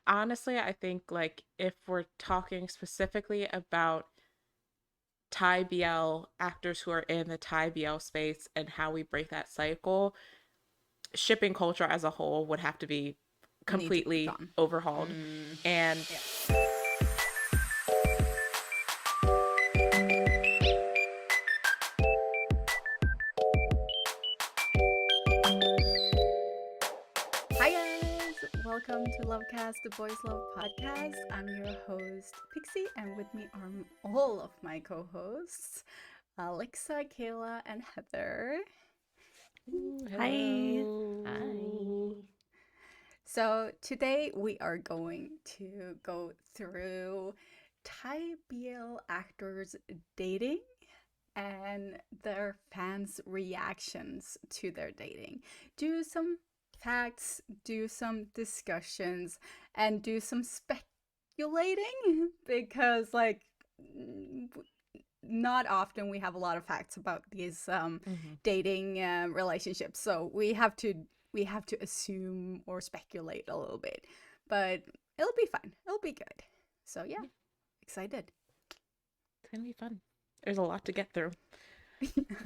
honestly, I think like if we're talking specifically about Thai BL actors who are in the Thai BL space and how we break that cycle, shipping culture as a whole would have to be Need to be completely gone. overhauled. And Yeah. Hi guys, welcome to Lovecast, the Boys Love podcast. I'm your host Pixie, and with me are all of my co-hosts, Alexa, Kayla, and Heather. Hi. hello. Hi. So today we are going to go through Thai BL actors dating and their fans' reactions to their dating. Do some facts, do some discussions, and do some speculating because, like, not often we have a lot of facts about these Mhm. dating relationships, so we have to assume or speculate a little bit, but it'll be fun. It'll be good. So yeah, excited. It's gonna be fun. There's a lot to get through.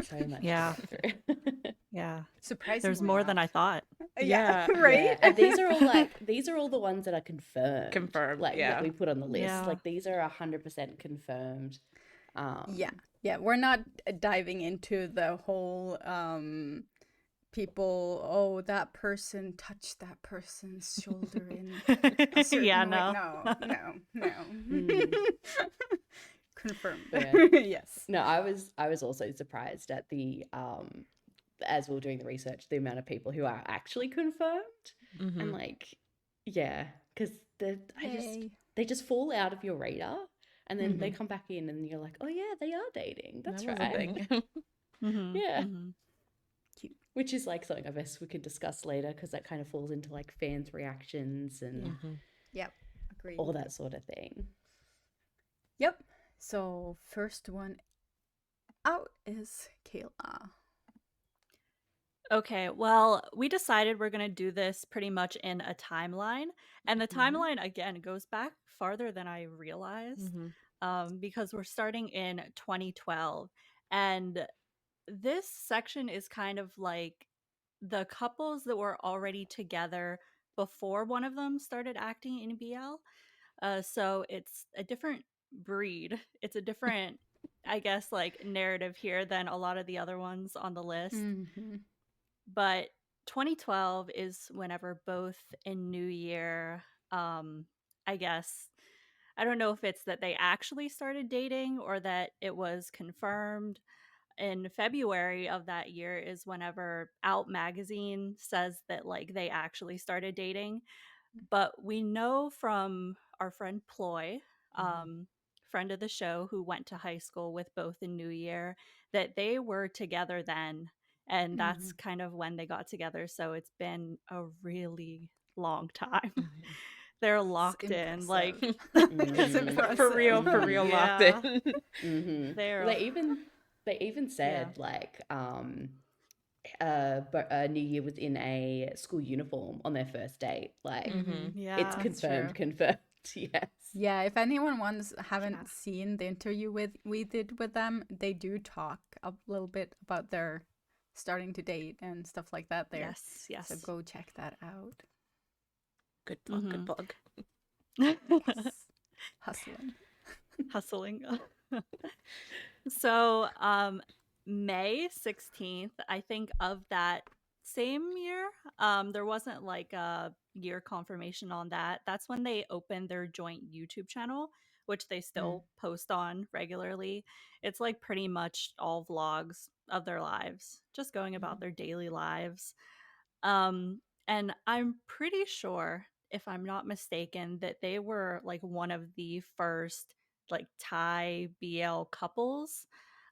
So much to Yeah. get through. Yeah. There's Surprisingly more enough. than I thought. Yeah, Yeah. right. Yeah, and these are all the ones that are confirmed. Confirmed. Like that Yeah. we put on the list. Yeah. Like these are 100% confirmed. Yeah, yeah, we're not diving into the whole people, oh, that person touched that person's shoulder in a Yeah, certain way. no. No. Mm, Confirmed. yeah. Yes. No, I was also surprised at the as we were doing the research, the amount of people who are actually confirmed. And Mhm. like, yeah, because Yay. they just fall out of your radar, and then they Mhm. come back in, and you're like, oh yeah, they are dating. That's That was a right. thing. Mm-hmm. Yeah. Mm-hmm. Cute. Which is like something I guess we could discuss later, because that kind of falls into like fans' reactions and Yeah. Mhm. Yep. Agreed. all that sort of thing. Yep. So first one out is Kayla. Okay, well, we decided we're going to do this pretty much in a timeline. And the timeline, again, goes back farther than I realized Mhm. because we're starting in 2012. And this section is kind of like the couples that were already together before one of them started acting in BL. So it's a different breed. It's a different, I guess, like narrative here than a lot of the other ones on the list. Mm-hmm. But 2012 is whenever both in New Year, I guess, I don't know if it's that they actually started dating or that it was confirmed. In February of that year is whenever Out magazine says that like they actually started dating. But we know from our friend Ploy, Mhm. friend of the show who went to high school with both in New Year, that they were together then. And Mm-hmm. that's kind of when they got together. So it's been a really long time. Oh, yeah. They're It's locked in. impressive. Like, It's For impressive. real, for Mm-hmm. real, locked yeah, in. Well, they're, they even yeah. said like but New Year was in a school uniform on their first date. Like Mhm. it's Yeah. That's true. confirmed. Yes. Yeah, if anyone Yeah. haven't seen the interview we did with them, they do talk a little bit about their starting to date and stuff like that there. Yes. So Yes. go check that out. Good plug, good plug. Yes. Hustling. Hustling. So, May 16th, I think of that same year, there wasn't like a year confirmation on that. That's when they opened their joint YouTube channel, which they still post on regularly. It's like pretty much all vlogs of their lives, just going about their daily lives. And I'm pretty sure, if I'm not mistaken, that they were like one of the first like Thai BL couples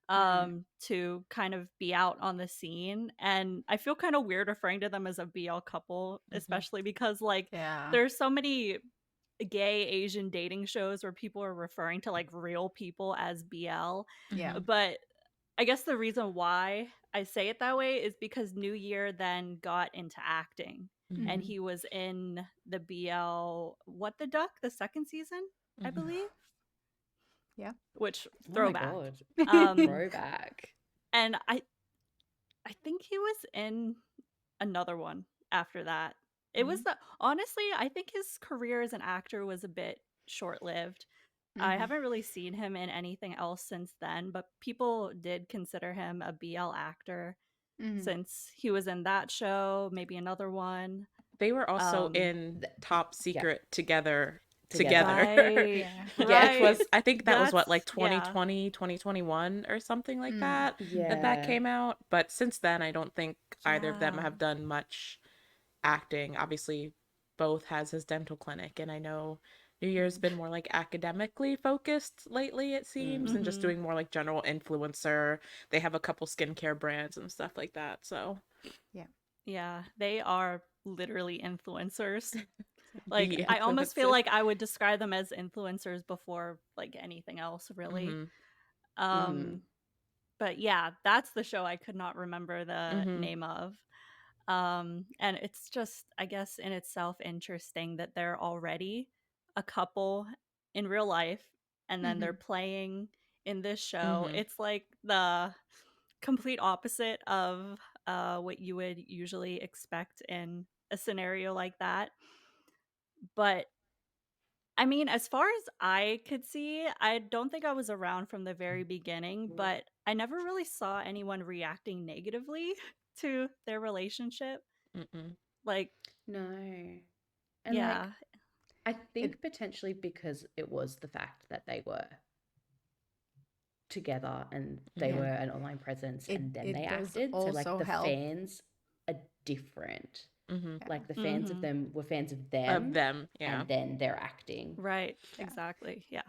to kind of be out on the scene. And I feel kind of weird referring to them as a BL couple, Mhm. especially because like Yeah. there's so many gay Asian dating shows where people are referring to like real people as BL. Yeah. Mhm. But I guess the reason why I say it that way is because New Year then got into acting. and Mhm. he was in the BL What the Duck, the second season, I Mhm. believe. Yeah. Which Oh my throwback. god. Um, Throwback. and I think he was in another one after that. It was Mhm. honestly, I think his career as an actor was a bit short-lived. I Mhm. haven't really seen him in anything else since then, but people did consider him a BL actor Mhm. since he was in that show, maybe another one. They were also Um, in Th- Top yeah, Secret together. together. right, Yeah. Which Yeah. right. was, I think that was what, like That's yeah. 2020, 2021 or something like Mm. that that Yeah. came out. But since then, I don't think either of them Yeah. have done much acting. Obviously, both has his dental clinic, and I know New Year's been more like academically focused lately, it seems, and just Mhm. doing more like general influencer. They have a couple skincare brands and stuff like that. So Yeah. Yeah, they are literally influencers. Like the I almost feel influencer. like I would describe them as influencers before like anything else, really. Mm-hmm. Mm. Um but yeah, that's the show I could not remember the Mm-hmm. name of. And it's just I guess in itself interesting that they're already a couple in real life and then they're Mhm. playing in this show. Mm-hmm. It's like the complete opposite of what you would usually expect in a scenario like that. But I mean, as far as I could see, I don't think I was around from the very beginning, but I never really saw anyone reacting negatively to their relationship. Mm-mm. Like, No. And like yeah. I It think potentially because it was the fact that they were together and they yeah. were Mm-hmm. an online presence It and then they it does acted. So like also the help. fans are different. Mm-hmm. Yeah. Like the fans of Mm-hmm. them were fans of Of them them, yeah. and then they're acting. Right. Yeah. Exactly. Yeah.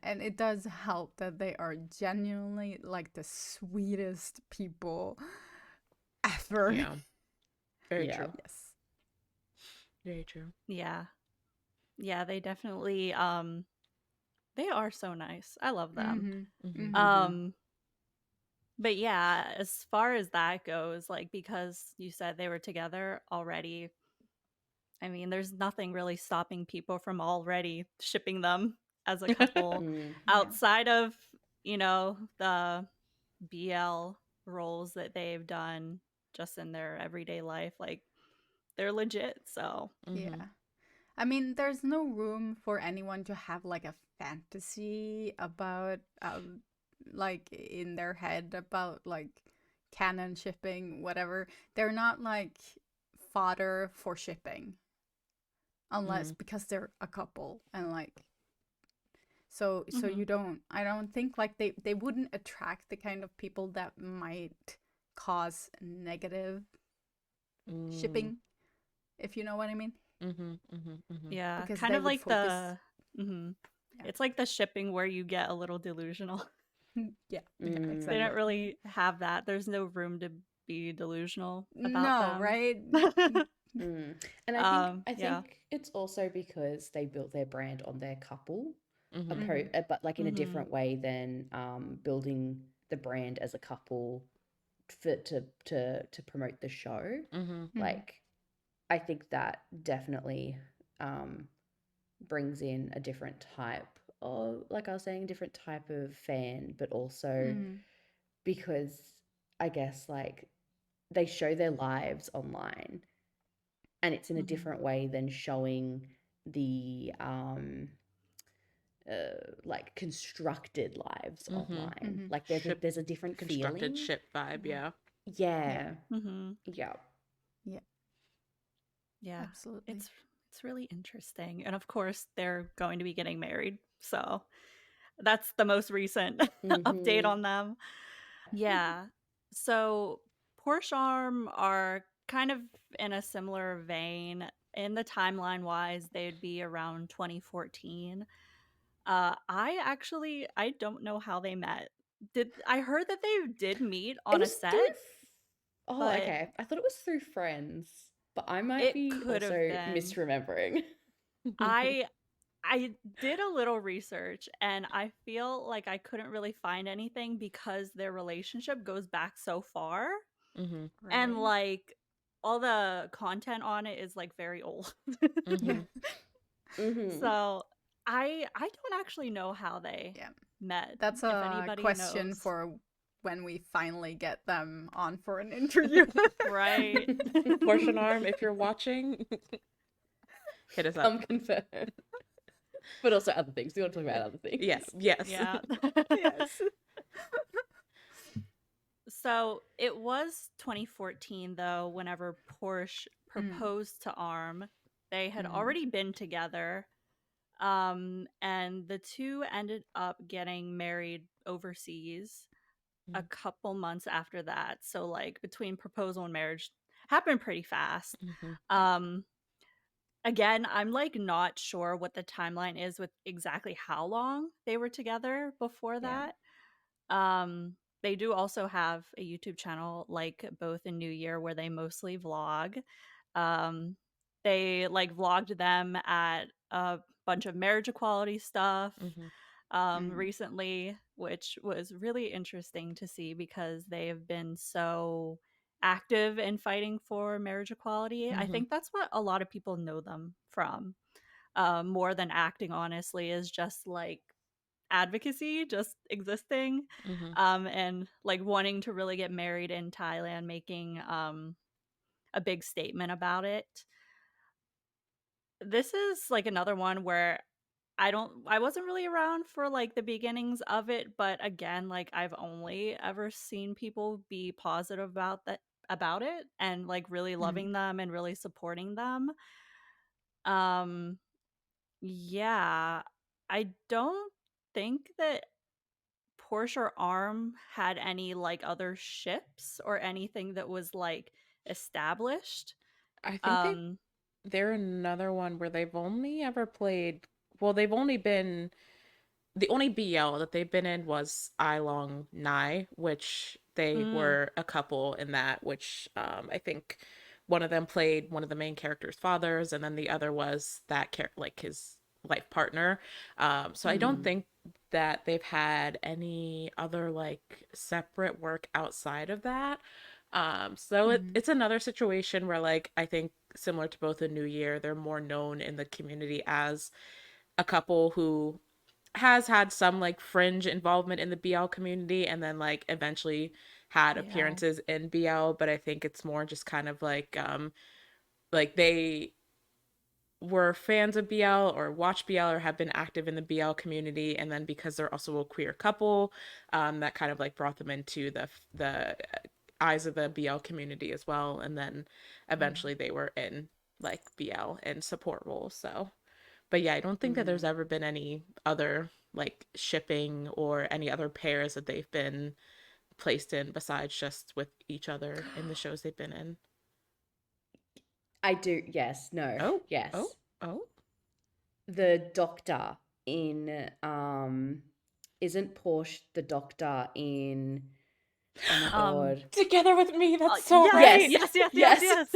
And it does help that they are genuinely like the sweetest people ever. Yeah. Very Yeah. true. Yes. Very true. Yeah. Yeah, they definitely they are so nice. I love them. Mhm. Mm-hmm. Mhm. Mm-hmm. Um but yeah, as far as that goes, like because you said they were together already, I mean, there's nothing really stopping people from already shipping them as a couple Mm. Yeah. outside of, the BL roles that they've done just in their everyday life. Like, they're legit. So, Mm-hmm. Yeah. I mean, there's no room for anyone to have like a fantasy about like in their head about like canon shipping, whatever. They're not like fodder for shipping unless Mm-hmm. because they're a couple and like so mhm. you don't I don't think like they wouldn't attract the kind of people that might cause negative Mm-hmm. shipping, if you know what I mean, Mm-hmm. Mm-hmm. Yeah, because kind they of would like focus. mhm. Yeah. It's like the shipping where you get a little delusional. Yeah, yeah, Mm. They exactly. don't really have that. There's no room to be delusional about No, them. right? Mm. And I Yeah. think it's also because they built their brand on their couple, Mm-hmm. but like in a Mhm. different way than building the brand as a couple for to promote the show. Mm-hmm. Mhm. Like I think that definitely um brings in a different type of, like I was saying, a different type of fan, but also Mhm. because I guess like they show their lives online and it's in a Mhm. different way than showing the like constructed lives Mm-hmm. online. Mhm. Like Ship there's a different constructed feeling. ship vibe, Yeah. yeah. Yeah. Yeah. Mhm. Yeah. Yeah. Yeah. Absolutely. It's really interesting. And of course, they're going to be getting married. So, that's the most recent update Mm-hmm. on them. Yeah. So Porsche Arm are kind of in a similar vein. In the timeline wise, they'd be around 2014. I don't know how they met. I heard that they did meet It on a was set, through Oh, but okay. I thought it was through friends, but I might it be could have also been. misremembering. I I did a little research and I feel like I couldn't really find anything because their relationship goes back so far. Mm-hmm. And Right. like all the content on it is like very old. Mm-hmm. So I don't actually know how they Yeah. met. That's If a anybody question knows. for when we finally get them on for an interview. Right. Porsche and Arm, if you're watching, hit us up. Come confirm. But also other things. We want to talk about other things. Yeah, yes. Yeah. Yes. So it was 2014 though, whenever Porsche proposed to Arm. They had already been together. And the two ended up getting married overseas a couple months after that. So like between proposal and marriage happened pretty fast. Mm-hmm. Again, I'm like not sure what the timeline is with exactly how long they were together before Yeah. that. They do also have a YouTube channel like both in New Year where they mostly vlog. Um, they like vlogged them at a bunch of marriage equality stuff recently, which was really interesting to see because they have been so active in fighting for marriage equality. I think that's what a lot of people know them from, more than acting, honestly, is just like advocacy, just existing, Mm-hmm. and like wanting to really get married in Thailand, making a big statement about it. This is like another one where I wasn't really around for like the beginnings of it, but again, like I've only ever seen people be positive about it and like really loving them and really supporting them. Um yeah, I don't think that Porsche or Arm had any like other ships or anything that was like established. I think Um they're another one where they've only ever played. Well, they've only been the only BL that they've been in was I Long Nai, which they mm, were a couple in that, which I think one of them played one of the main character's fathers, and then the other was like his life partner. So I don't think that they've had any other like separate work outside of that. So it's another situation where like I think similar to both the New Year, they're more known in the community as a couple who has had some like fringe involvement in the BL community and then like eventually had yeah. appearances in BL, but I think it's more just kind of like they were fans of BL or watch BL or have been active in the BL community, and then because they're also a queer couple, that kind of like brought them into the eyes of the BL community as well, and then eventually they were in like BL and support roles. So but yeah, I don't think that there's ever been any other like shipping or any other pairs that they've been placed in besides just with each other in the shows they've been in. I do. Yes. No. Oh, oh, Yes. oh. The doctor in isn't Porsche the doctor in, oh my Um god. Together with me, that's so yes, right. Yes.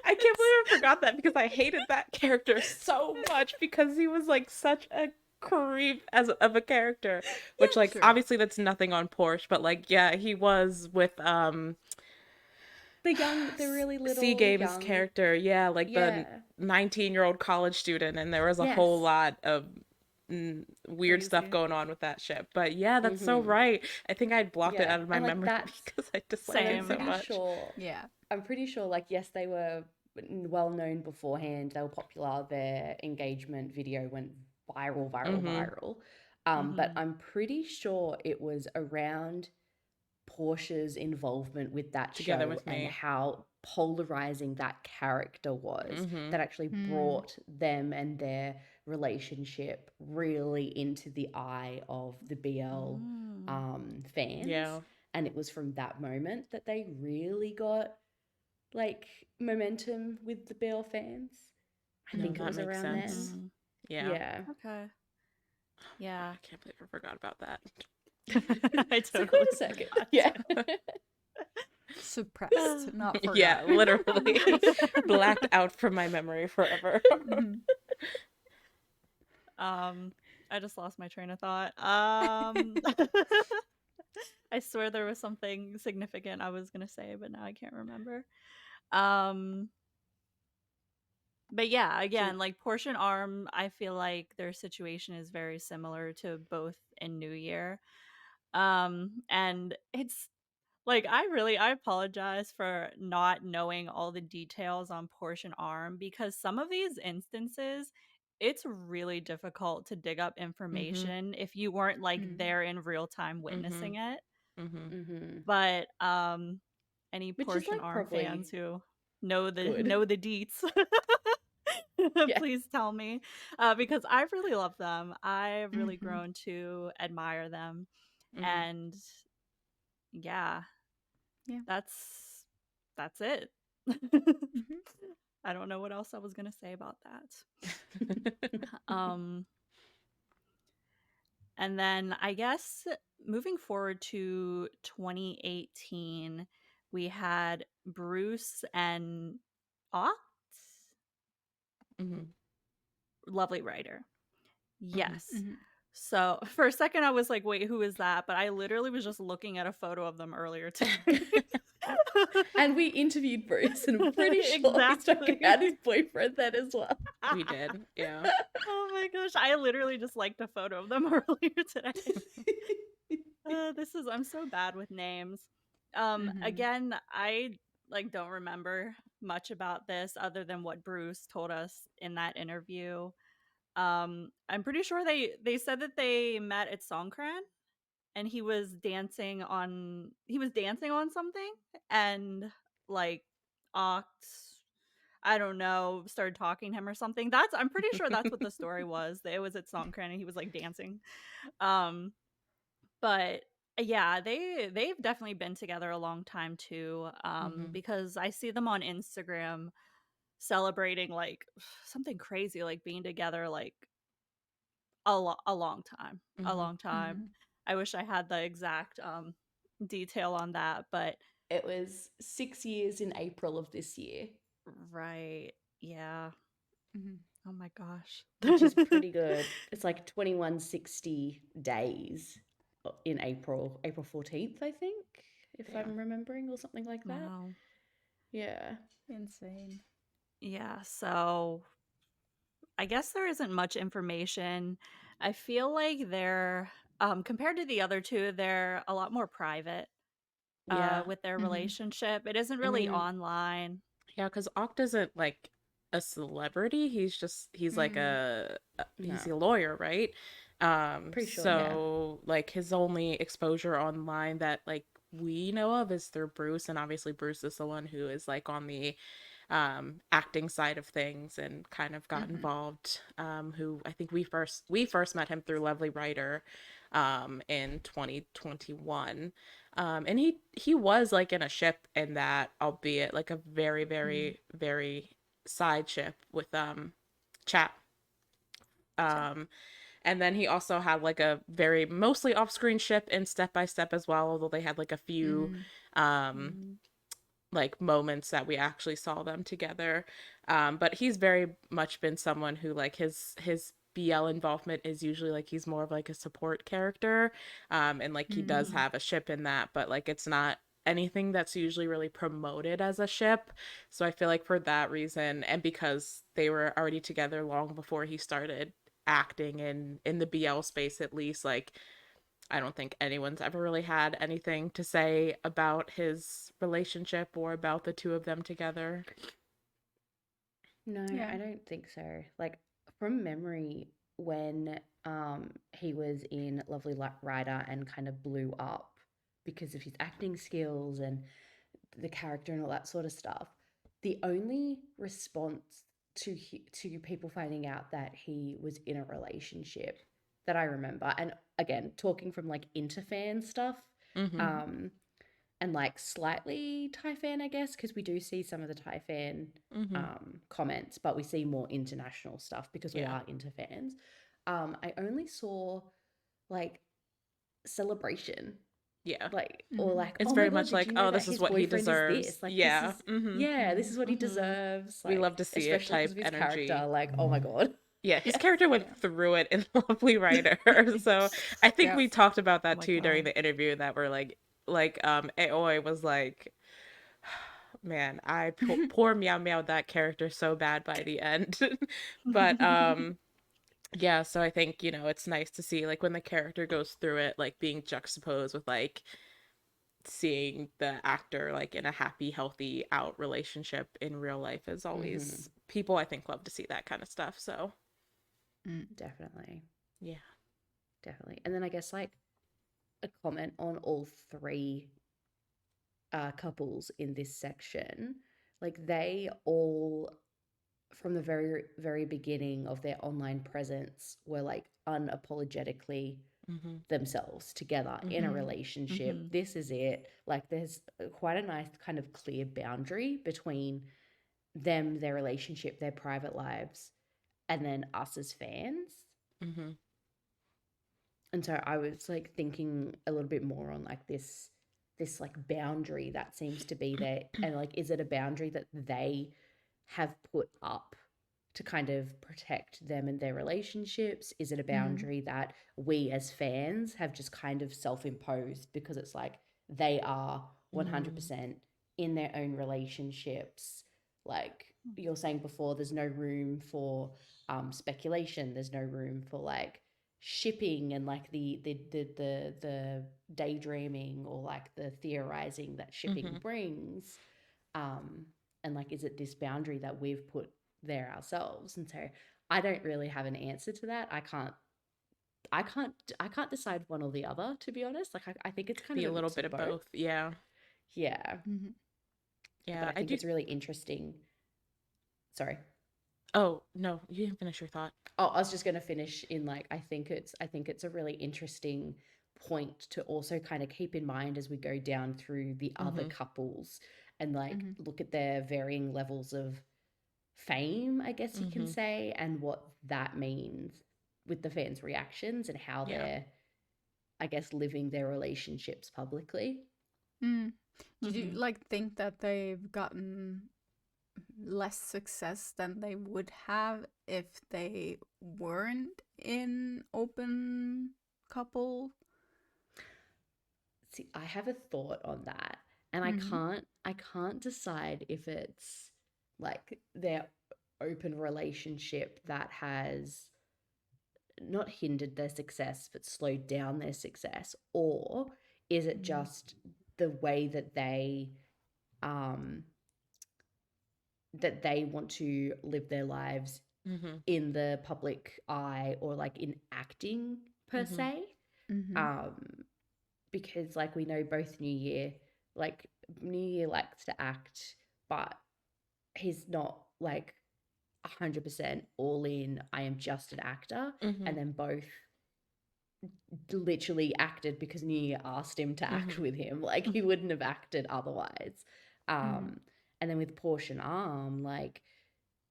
I can't believe I forgot that because I hated that character so much because he was like such a creep as of a character. Which like True. obviously that's nothing on Porsche, but like yeah, he was with The really Sea little Game's young. character, yeah, like the Yeah. 19-year-old college student, and there was a whole Yes. lot of weird stuff crazy. going on with that ship. But yeah, that's so right. I think I blocked it Yeah. out of my And like memory that's, because I disliked and it so much. Yeah. I'm pretty sure, like, yes, they were well known beforehand. They were popular. Their engagement video went viral, viral. But I'm pretty sure it was around Portia's involvement with that Together show with and me. how polarizing that character was that actually brought them and their relationship really into the eye of the BL fans. Yeah. And it was from that moment that they really got like momentum with the BL fans. I No, think it that was makes around then. sense. Yeah. Yeah. Okay. Yeah. I can't believe I forgot about that. I So totally wait a second. Yeah. Suppressed, not forgotten. Yeah, literally blacked out from my memory forever. I just lost my train of thought. I swear there was something significant I was gonna say, but now I can't remember. Um, but yeah, So again, like Porsche and Arm, I feel like their situation is very similar to both in New Year. And it's like I apologize for not knowing all the details on Porsche and Arm because some of these instances it's really difficult to dig up Mm-hmm. information if you weren't like Mm. there in real time Mm-hmm. witnessing it. Mm-hmm. mhm. But any Which is Porsche and like Arm fans probably who good. know the deets, Yeah. please tell me, because I really love them. I've really Mm-hmm. grown to admire them, Mm-hmm. and yeah, Yeah. that's it. Mm-hmm. I don't know what else I was gonna say about that. Um, and then I guess moving forward to 2018, we had Bruce and Ott, Mm-hmm. lovely writer. Mm-hmm. Yes. Mm-hmm. So for a second, I was like, wait, who is that? But I literally was just looking at a photo of them earlier today. And we interviewed Bruce, and I'm pretty sure he spoke Exactly. about his boyfriend then as well. We did, yeah. Oh my gosh. I literally just liked a photo of them earlier today. I'm so bad with names. Mm-hmm. Again, I like don't remember much about this other than what Bruce told us in that interview. I'm pretty sure they said that they met at Songkran and he was dancing on something and like Oct I don't know started talking to him or something. I'm pretty sure that's what the story was. That it was at Songkran and he was like dancing. Um but yeah, they've definitely been together a long time too. Mm-hmm. Because I see them on Instagram celebrating like something crazy like being together like a long time. A Mm-hmm. long time. Mm-hmm. I wish I had the exact detail on that, but It was 6 years in April of this year, right. Yeah. Mm-hmm. Oh my gosh. which is pretty good. It's like 2160 days in April 14th, I think, if Yeah. I'm remembering, or something like that. Wow. Yeah. Insane. Yeah, so I guess there isn't much information. I feel like they're compared to the other two, they're a lot more private Yeah. with their Mm-hmm. relationship. It isn't I really mean, online. Yeah, because Oct isn't like a celebrity. He's like Mm. he's no. a lawyer, right? Pretty sure, yeah. So like his only exposure online that like we know of is through Bruce, and obviously Bruce is the one who is like on the acting side of things and kind of got Mm-hmm. involved. Who I think we first met him through Lovely Writer in 2021. And he was like in a ship in that, albeit like a very, Mm-hmm. very, very side ship with Chat. Chat. Um and then he also had like a very mostly off-screen ship in Step by Step as well, although they had like a few Mm-hmm. um Mm, like moments that we actually saw them together. But he's very much been someone who like his BL involvement is usually like he's more of like a support character. And like he does Mm-hmm. mhm. have a ship in that, but like it's not anything that's usually really promoted as a ship. So I feel like for that reason, and because they were already together long before he started acting in the BL space at least, like I don't think anyone's ever really had anything to say about his relationship or about the two of them together. No, Yeah. I don't think so. Like from memory, when he was in Lovely Rider and kind of blew up because of his acting skills and the character and all that sort of stuff, the only response to people finding out that he was in a relationship that I remember, and again talking from like interfan stuff, Mm-hmm. Mm-hmm. um, and like slightly Thai fan, I guess, because we do see some of the Thai fan Mm-hmm. comments, but we see more international stuff because we Yeah. are into fans. I only saw like celebration, Yeah. like, or Mm-hmm. like, It's oh my very god, much did like, you know oh, that this is his what he boyfriend is deserves. this? Like, this Yeah. is, Mm-hmm. yeah, this is what he Mm-hmm. deserves. We Like, love to see it especially because type of his character. energy. Like, oh my god. Yeah, his Yeah. character went Yeah. through it in Lovely Writer. So I think Yeah. we talked about Oh that my too during god. the interview, that we're like Aoi was like, man, poor Meow Meow that character so bad by the end. But yeah, so I think, it's nice to see like when the character goes through it, like being juxtaposed with like seeing the actor like in a happy, healthy out relationship in real life is Hmm. always, people I think love to see that kind of stuff. So Mm. Definitely. yeah. Definitely. And then I guess like a comment on all three couples in this section. Like they all, from the very, very beginning of their online presence, were like unapologetically Mm-hmm. themselves together in a Mm-hmm. relationship. Mm-hmm. This is it. Like there's quite a nice kind of clear boundary between them, their relationship, their private lives, and then us as fans. Mm-hmm. And so I was like thinking a little bit more on like this like boundary that seems to be there, and like is it a boundary that they have put up to kind of protect them and their relationships? Is it a Mm. boundary that we as fans have just kind of self-imposed because it's like they are Mm-hmm. 100% in their own relationships? Like you're saying before, there's no room for speculation, there's no room for like shipping and like the daydreaming or like the theorizing that shipping Mm-hmm. brings. um and like is it this boundary that we've put there ourselves? And so I don't really have an answer to that. I can't decide one or the other, to be honest. Like I think it's Could kind be of a a little mix bit of of both. both. Yeah. Yeah. Mhm. But Yeah. I I think do. it's really interesting. Sorry. Oh, no, you didn't finish your thought. Oh, I was just going to finish in like I think it's a really interesting point to also kind of keep in mind as we go down through the other Mm-hmm. couples and like Mhm. look at their varying levels of fame, I guess you can Mm-hmm. say, and what that means with the fans' reactions and how Yeah. they're, I guess, living their relationships publicly. Mm. Did you Mm-hmm. like think that they've gotten less success than they would have if they weren't in open couple? See, I have a thought on that, and Mm-hmm. I can't decide if it's like their open relationship that has not hindered their success but slowed down their success, or is it just the way um that they want to live their lives Mm-hmm. in the public eye or like in acting per Mm-hmm. se. Mm-hmm. um because like we know both New Year likes to act, but he's not like 100% all in, I am just an actor. Mm-hmm. And then both literally acted because New Year asked him to act Mm-hmm. with him. Like he wouldn't have acted otherwise. Mm-hmm. And then with Porsche and Arm, like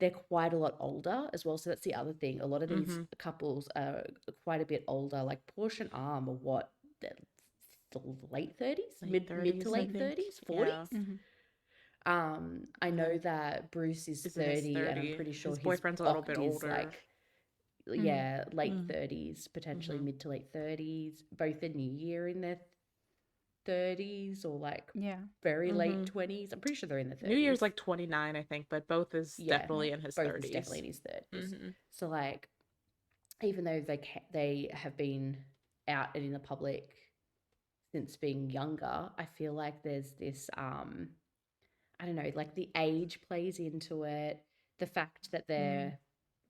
they're quite a lot older as well. So that's the other thing. A lot of these Mm-hmm. couples are quite a bit older. Like Porsche and Arm are what, the late 30s, Late mid to 30s, I late think. 30s, 40s. Yeah. Mm-hmm. I And know then that Bruce is is in his 30, and I'm 30. pretty sure His his boyfriend's a little bit Oct is older. like, Mm-hmm. yeah, late Mm. 30s, potentially Mm-hmm. mid to late 30s. Both in New Year in their 30s or like Yeah. very late Mm-hmm. 20s. I'm pretty sure they're in their New 30s. Year's like 29, I think, but both is Yeah, Yeah. definitely in his both is definitely 30s. in his 30s. Mm-hmm. So like, even though they have been out and in the public since being younger, I feel like there's this I don't know, like the age plays into it. The fact that Mm-hmm.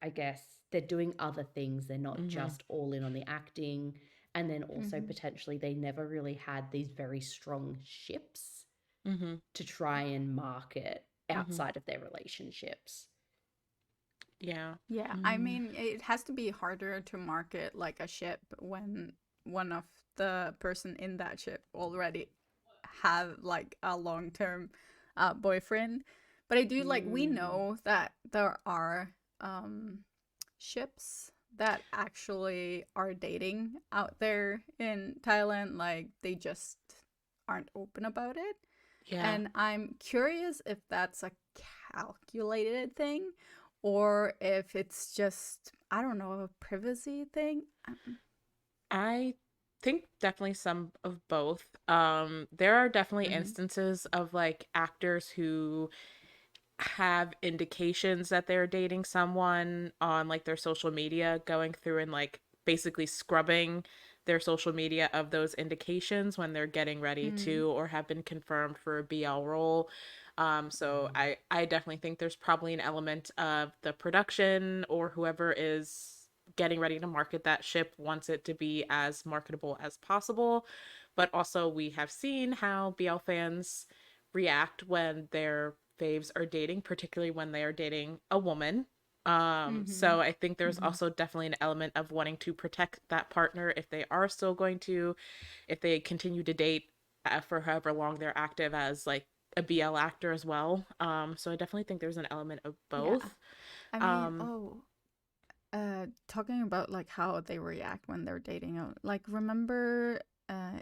I guess, they're doing other things. They're not Mm-hmm. just all in on the acting. And then also Mm-hmm. potentially they never really had these very strong ships Mm-hmm. to try and market Mm-hmm. outside of their relationships. Yeah. Yeah. I Mm. mean, it has to be harder to market like a ship when one of the person in that ship already have like a long-term boyfriend. But I do like, we Mm, know that there are ships that actually are dating out there in Thailand. Like they just aren't open about it. Yeah. And I'm curious if that's a calculated thing or if it's just, I don't know, a privacy thing. I think definitely some of both. There are definitely Mm-hmm. instances of like actors who have indications that they're dating someone on like their social media, going through and like basically scrubbing their social media of those indications when they're getting ready Mm. to or have been confirmed for a BL role. So I definitely think there's probably an element of the production or whoever is getting ready to market that ship wants it to be as marketable as possible. But also we have seen how BL fans react when their faves are dating, particularly when they are dating a woman. Mm-hmm. So I think there's Mm-hmm. also definitely an element of wanting to protect that partner if they are still going to, if they continue to date for however long they're active as like a BL actor as well. So I definitely think there's an element of Yeah. both. I mean, Um, talking about like how they react when they're dating, like remember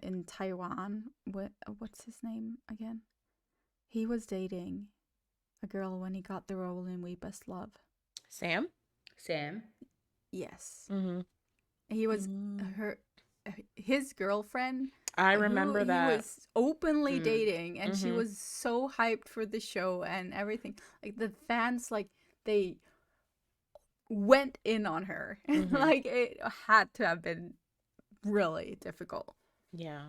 in Taiwan, what's his name again? He was dating a girl when he got the role in We Best Love. Sam? Sam. Yes. Mm-hmm. He was Mm. her his girlfriend I who remember he that. was openly Mm. dating, and she Mm-hmm. was so hyped for the show and everything. Like the fans, like they went in on her. Mm-hmm. Like it had to have been really difficult. Yeah.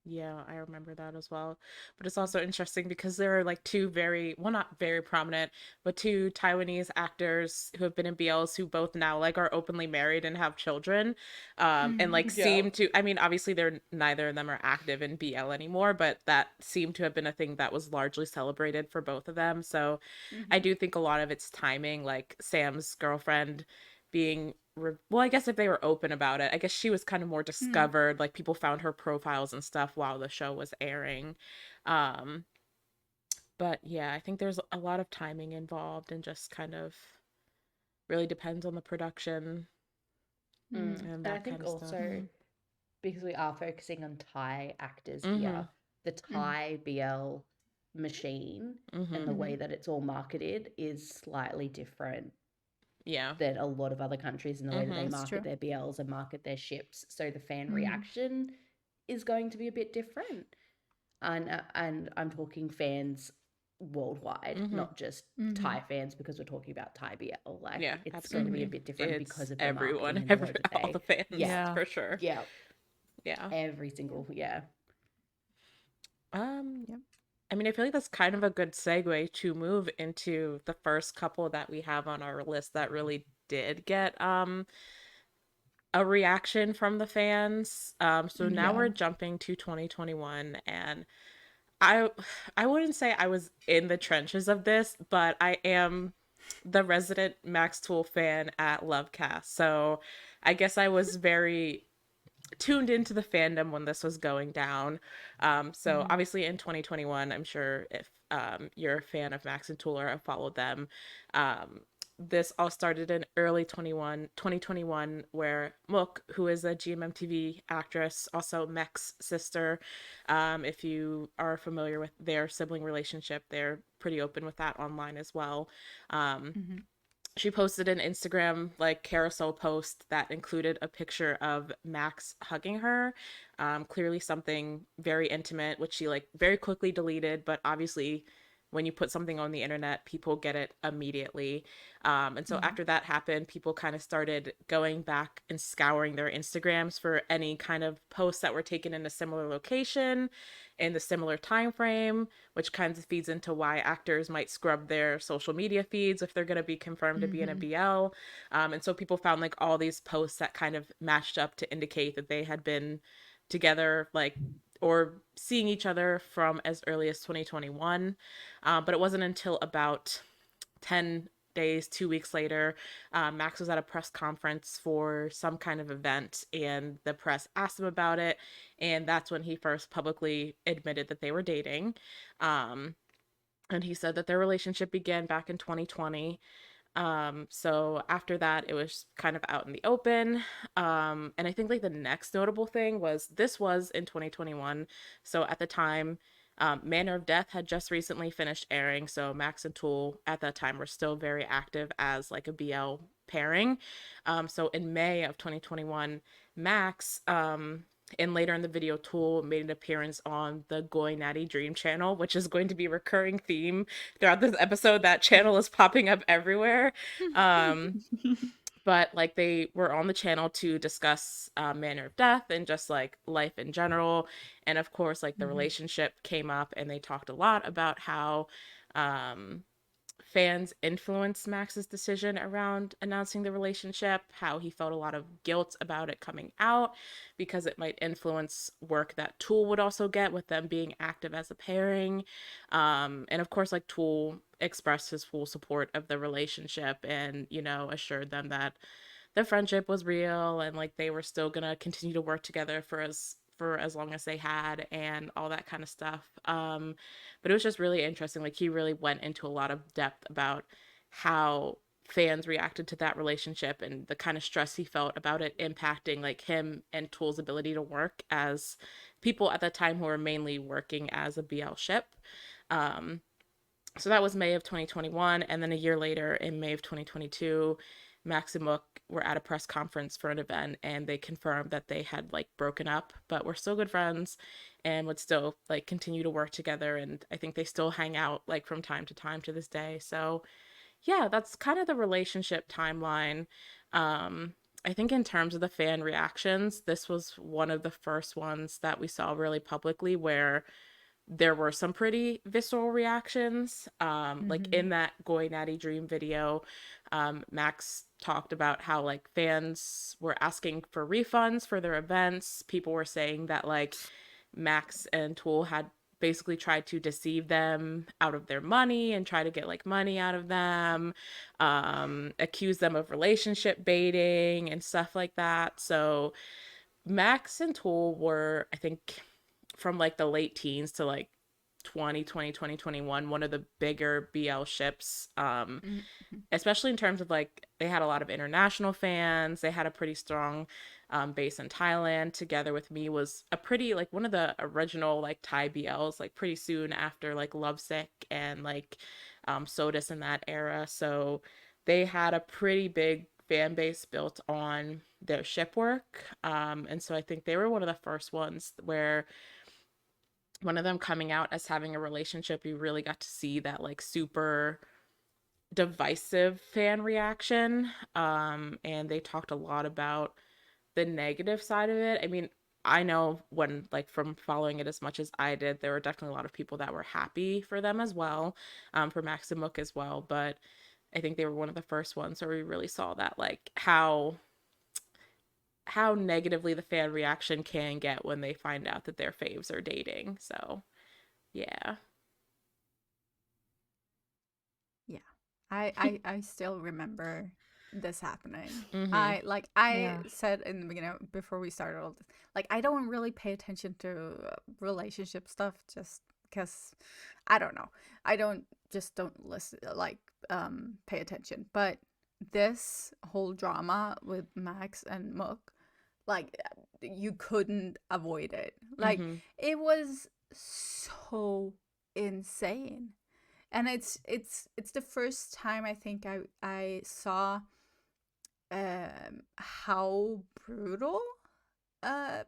Yeah, I remember that as well. But it's also interesting because there are like two very, well, not very prominent, but two Taiwanese actors who have been in BLs who both now like are openly married and have children. And like Yeah. seem to, I mean, obviously they're neither of them are active in BL anymore, but that seemed to have been a thing that was largely celebrated for both of them. So I Mm-hmm. do think a lot of it's timing, like Sam's girlfriend being well, I guess if they were open about it, I guess she was kind of more Mm. discovered, like people found her profiles and stuff while the show was airing. um but yeah, I think there's a lot of timing involved and just kind of really depends on the production Mm. and And I that think kind of stuff. also because we are focusing on Thai actors Mm-hmm. here, the Mm. Thai BL machine and Mm-hmm. the Mm-hmm. way that it's all marketed is slightly different Yeah. than a lot of other countries in the way that Mm-hmm. they That's market true. their BLs and market their ships. So the fan Mm-hmm. reaction is going to be a bit different. And I'm talking fans worldwide, Mm-hmm. not just Mm-hmm. Thai fans because we're talking about Thai BL. Like Yeah, it's going to be a absolutely. bit different It's because of their marketing everyone, and the way that all the they, fans, yeah, Yeah. for sure. yeah, Yeah. every single, yeah. um Yep. I mean, I feel like that's kind of a good segue to move into the first couple that we have on our list that really did get a reaction from the fans. So now Mm-hmm. we're jumping to 2021, and I I wouldn't say I was in the trenches of this, but I am the resident Max Tool fan at Lovecast. So I guess I was very tuned into the fandom when this was going down. So Mm-hmm. obviously in 2021, I'm sure if you're a fan of Max and Tool or have followed them, um, this all started in early 2021, where Mook, who is a GMMTV actress, also Mech's sister, if you are familiar with their sibling relationship, they're pretty open with that online as well. Um, Mm-hmm. she posted an Instagram like carousel post that included a picture of Max hugging her. Clearly something very intimate, which she like very quickly deleted, but obviously when you put something on the internet, people get it immediately. And so Mm-hmm. after that happened, people kind of started going back and scouring their Instagrams for any kind of posts that were taken in a similar location in the similar time frame, which kind of feeds into why actors might scrub their social media feeds if they're going to be confirmed to be in a Mm-hmm. BL. And so people found like all these posts that kind of matched up to indicate that they had been together, like, or seeing each other from as early as 2021. But it wasn't until about 10 days, 2 weeks later, Max was at a press conference for some kind of event, and the press asked him about it. And that's when he first publicly admitted that they were dating. Um, and he said that their relationship began back in 2020. So after that, it was kind of out in the open. And I think like the next notable thing was this was in 2021. So at the time, Manner of Death had just recently finished airing, so Max and Tul at that time were still very active as like a BL pairing. So in May of 2021, Max and later in the video, Tul made an appearance on the Goy Natty Dream channel, which is going to be a recurring theme throughout this episode. That channel is popping up everywhere. Um, but like they were on the channel to discuss Manner of Death and just like life in general. And of course, like the relationship came up, and they talked a lot about how um, fans influenced Max's decision around announcing the relationship, how he felt a lot of guilt about it coming out because it might influence work that Tool would also get with them being active as a pairing. And of course, like Tool expressed his full support of the relationship and, you know, assured them that the friendship was real and like they were still gonna continue to work together for as long as they had and all that kind of stuff. But it was just really interesting. Like he really went into a lot of depth about how fans reacted to that relationship and the kind of stress he felt about it impacting like him and Tool's ability to work as people at the time who were mainly working as a BL ship. Um, so that was May of 2021, and then a year later in May of 2022, Max and Mook were at a press conference for an event, and they confirmed that they had like broken up but were still good friends and would still like continue to work together. And I think they still hang out like from time to time to this day. So yeah, that's kind of the relationship timeline. I think in terms of the fan reactions, this was one of the first ones that we saw really publicly where there were some pretty visceral reactions. Like in that Goy Natty Dream video, Max talked about how like fans were asking for refunds for their events. People were saying that like Max and Tool had basically tried to deceive them out of their money and try to get like money out of them, accuse them of relationship baiting and stuff like that. So Max and Tool were, I think, from like the late teens to like 2021, one of the bigger BL ships, especially in terms of like they had a lot of international fans. They had a pretty strong base in Thailand. Together with Me was a pretty like one of the original like Thai BLs, like pretty soon after like Lovesick and like Sodus in that era. So they had a pretty big fan base built on their ship work. And so I think they were one of the first ones where one of them coming out as having a relationship, you really got to see that like super divisive fan reaction. And they talked a lot about the negative side of it. I mean, I know when like from following it as much as I did, there were definitely a lot of people that were happy for them as well, for Max and Mook as well. But I think they were one of the first ones where we really saw that like how negatively the fan reaction can get when they find out that their faves are dating. So yeah. Yeah. I still remember this happening. Mm-hmm. I Yeah. said in the beginning before we started all this, like I don't really pay attention to relationship stuff just because I don't know. I don't listen like pay attention. But this whole drama with Max and Mook, like you couldn't avoid it. Like Mm-hmm. it was so insane. And it's the first time I think I saw how brutal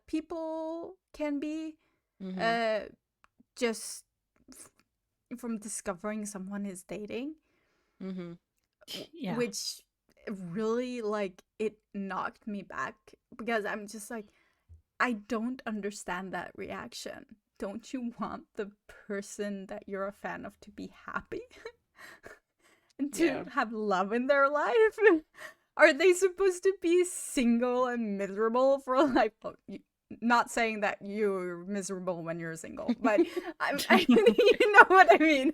people can be Mm-hmm. uh just from discovering someone is dating, Mm-hmm. Yeah. which really like it knocked me back because I'm just like I don't understand that reaction. Don't you want the person that you're a fan of to be happy and to Yeah. have love in their life? Are they supposed to be single and miserable for life? Well, not saying that you're miserable when you're single, but you know what I mean.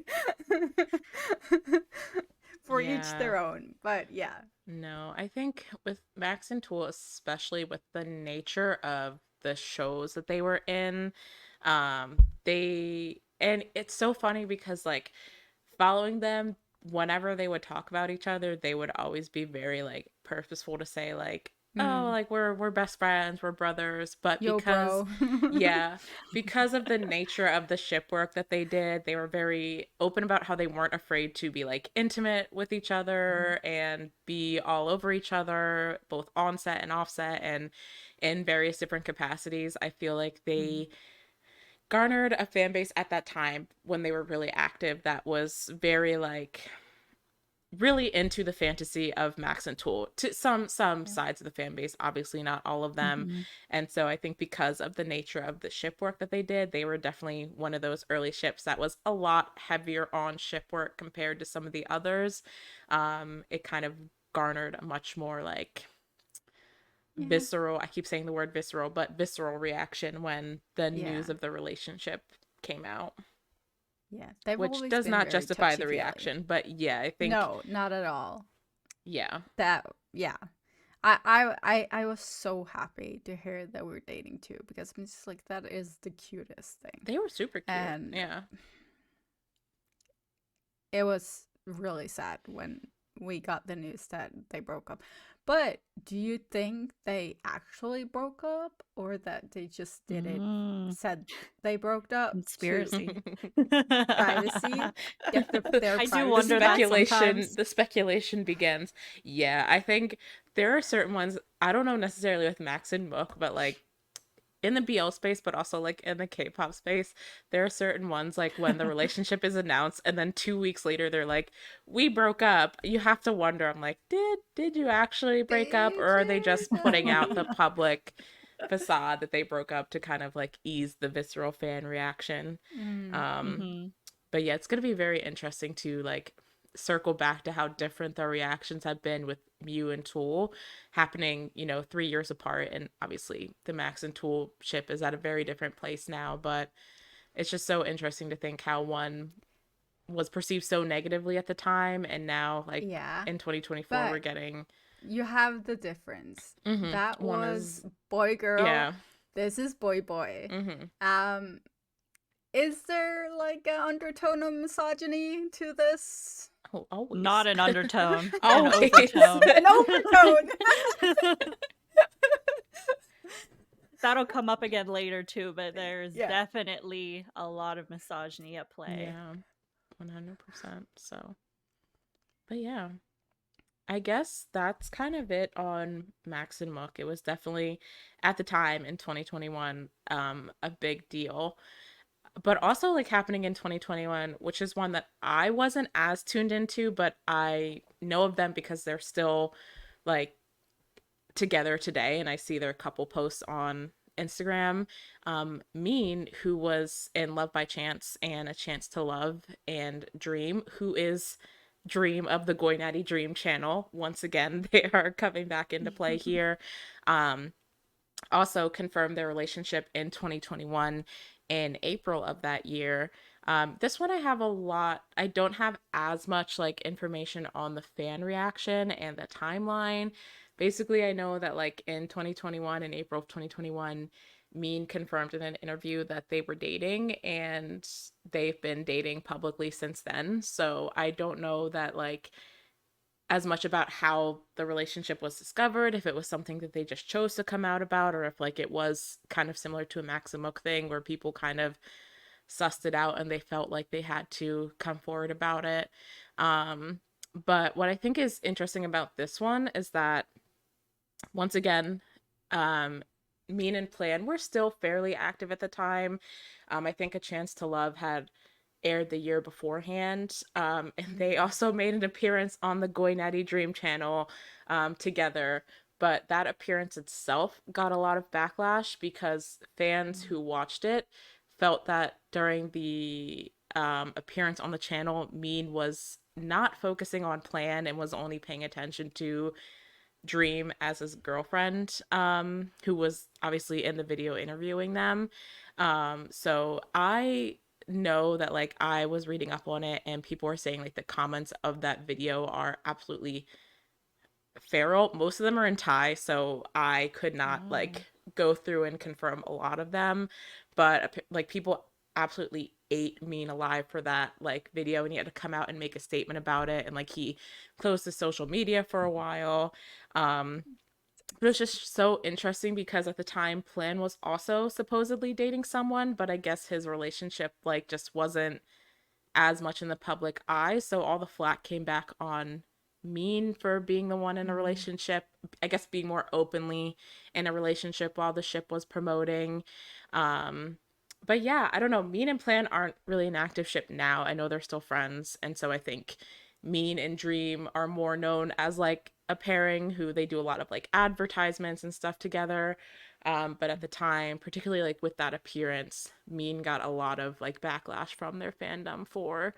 For each Yeah. their own. But yeah. No, I think with Max and Tool, especially with the nature of the shows that they were in, they and it's so funny because like following them, whenever they would talk about each other, they would always be very like purposeful to say like oh, Mm. like we're best friends, we're brothers, but Yo, bro. yeah, because of the nature of the ship work that they did, they were very open about how they weren't afraid to be like intimate with each other and be all over each other, both on set and off set and in various different capacities. I feel like Mm. they garnered a fan base at that time when they were really active that was very like really into the fantasy of Max and Tul. To some Yeah. sides of the fan base, obviously not all of them. Mhm. And so I think because of the nature of the ship work that they did, they were definitely one of those early ships that was a lot heavier on ship work compared to some of the others. It kind of garnered a much more like Yeah. visceral, I keep saying the word visceral, but visceral reaction when the news Yeah. of the relationship came out, Yeah. They've which always does been not very justify touchy the feely. reaction. But yeah, I think, No, not at all. yeah, That yeah. I was so happy to hear that we're dating too because I'm just like that is the cutest thing. they were super cute. And Yeah. it was really sad when we got the news that they broke up. But do you think they actually broke up or that they just did it, Mm, said they broke up to conspiracy. privacy, get their I do The wonder privacy that back? speculation, sometimes. the speculation begins. Yeah, I think there are certain ones, I don't know necessarily with Max and Mook, but like in the BL space, but also like in the K-pop space, there are certain ones like when the relationship is announced and then 2 weeks later they're like, "We broke up." You have to wonder. I'm like, did you actually break up, or Did are they you? just putting out the public facade that they broke up to kind of like ease the visceral fan reaction? Mm, Um, Mhm. but yeah, it's gonna be very interesting to like circle back to how different the reactions have been with Mew and Tul happening, 3 years apart. And obviously the Max and Tul ship is at a very different place now, but it's just so interesting to think how one was perceived so negatively at the time and now like yeah. in 2024 we're But getting you have the difference. That one was is boy girl. yeah. This is boy boy. Hmm. Um, is there like an undertone of misogyny to this? Oh, always. Not an undertone, an Always. overtone. An overtone. That'll come up again later too, but there's Yeah. definitely a lot of misogyny at play. Yeah, 100%. So, but yeah, I guess that's kind of it on Max and Mook. It was definitely at the time in 2021 a big deal. But also like happening in 2021, which is one that I wasn't as tuned into, but I know of them because they're still like together today and I see their couple posts on Instagram. Mean, who was in Love by Chance and A Chance to Love, and Dream, who is Dream of the Goy Natty Dream channel. Once again, they are coming back into play here. Um, Also confirmed their relationship in 2021 in April of that year. This one I have a lot, I don't have as much like information on the fan reaction and the timeline. Basically, I know that like in 2021, in April of 2021, Mean confirmed in an interview that they were dating and they've been dating publicly since then. So I don't know that like as much about how the relationship was discovered, if it was something that they just chose to come out about, or if like it was kind of similar to a Maximook thing where people kind of sussed it out and they felt like they had to come forward about it. Um, but what I think is interesting about this one is that once again, um, Mean and Plan were still fairly active at the time. I think A Chance to Love had aired the year beforehand. And they also made an appearance on the Goy Natty Dream channel together. But that appearance itself got a lot of backlash because fans who watched it felt that during the appearance on the channel, Mean was not focusing on Plan and was only paying attention to Dream as his girlfriend, who was obviously in the video interviewing them. So I know that like I was reading up on it and people were saying like the comments of that video are absolutely feral. Most of them are in Thai, so I could not Mm. like go through and confirm a lot of them, but like people absolutely ate Mean alive for that like video, and he had to come out and make a statement about it, and like he closed his social media for a while. um But it was just so interesting because at the time, Plan was also supposedly dating someone, but I guess his relationship like just wasn't as much in the public eye. So all the flack came back on Mean for being the one in a relationship, I guess being more openly in a relationship while the ship was promoting. Um, but yeah, I don't know. Mean and Plan aren't really an active ship now. I know they're still friends. And so I think Mean and Dream are more known as like a pairing who they do a lot of like advertisements and stuff together. But at the time, particularly like with that appearance, Mean got a lot of like backlash from their fandom for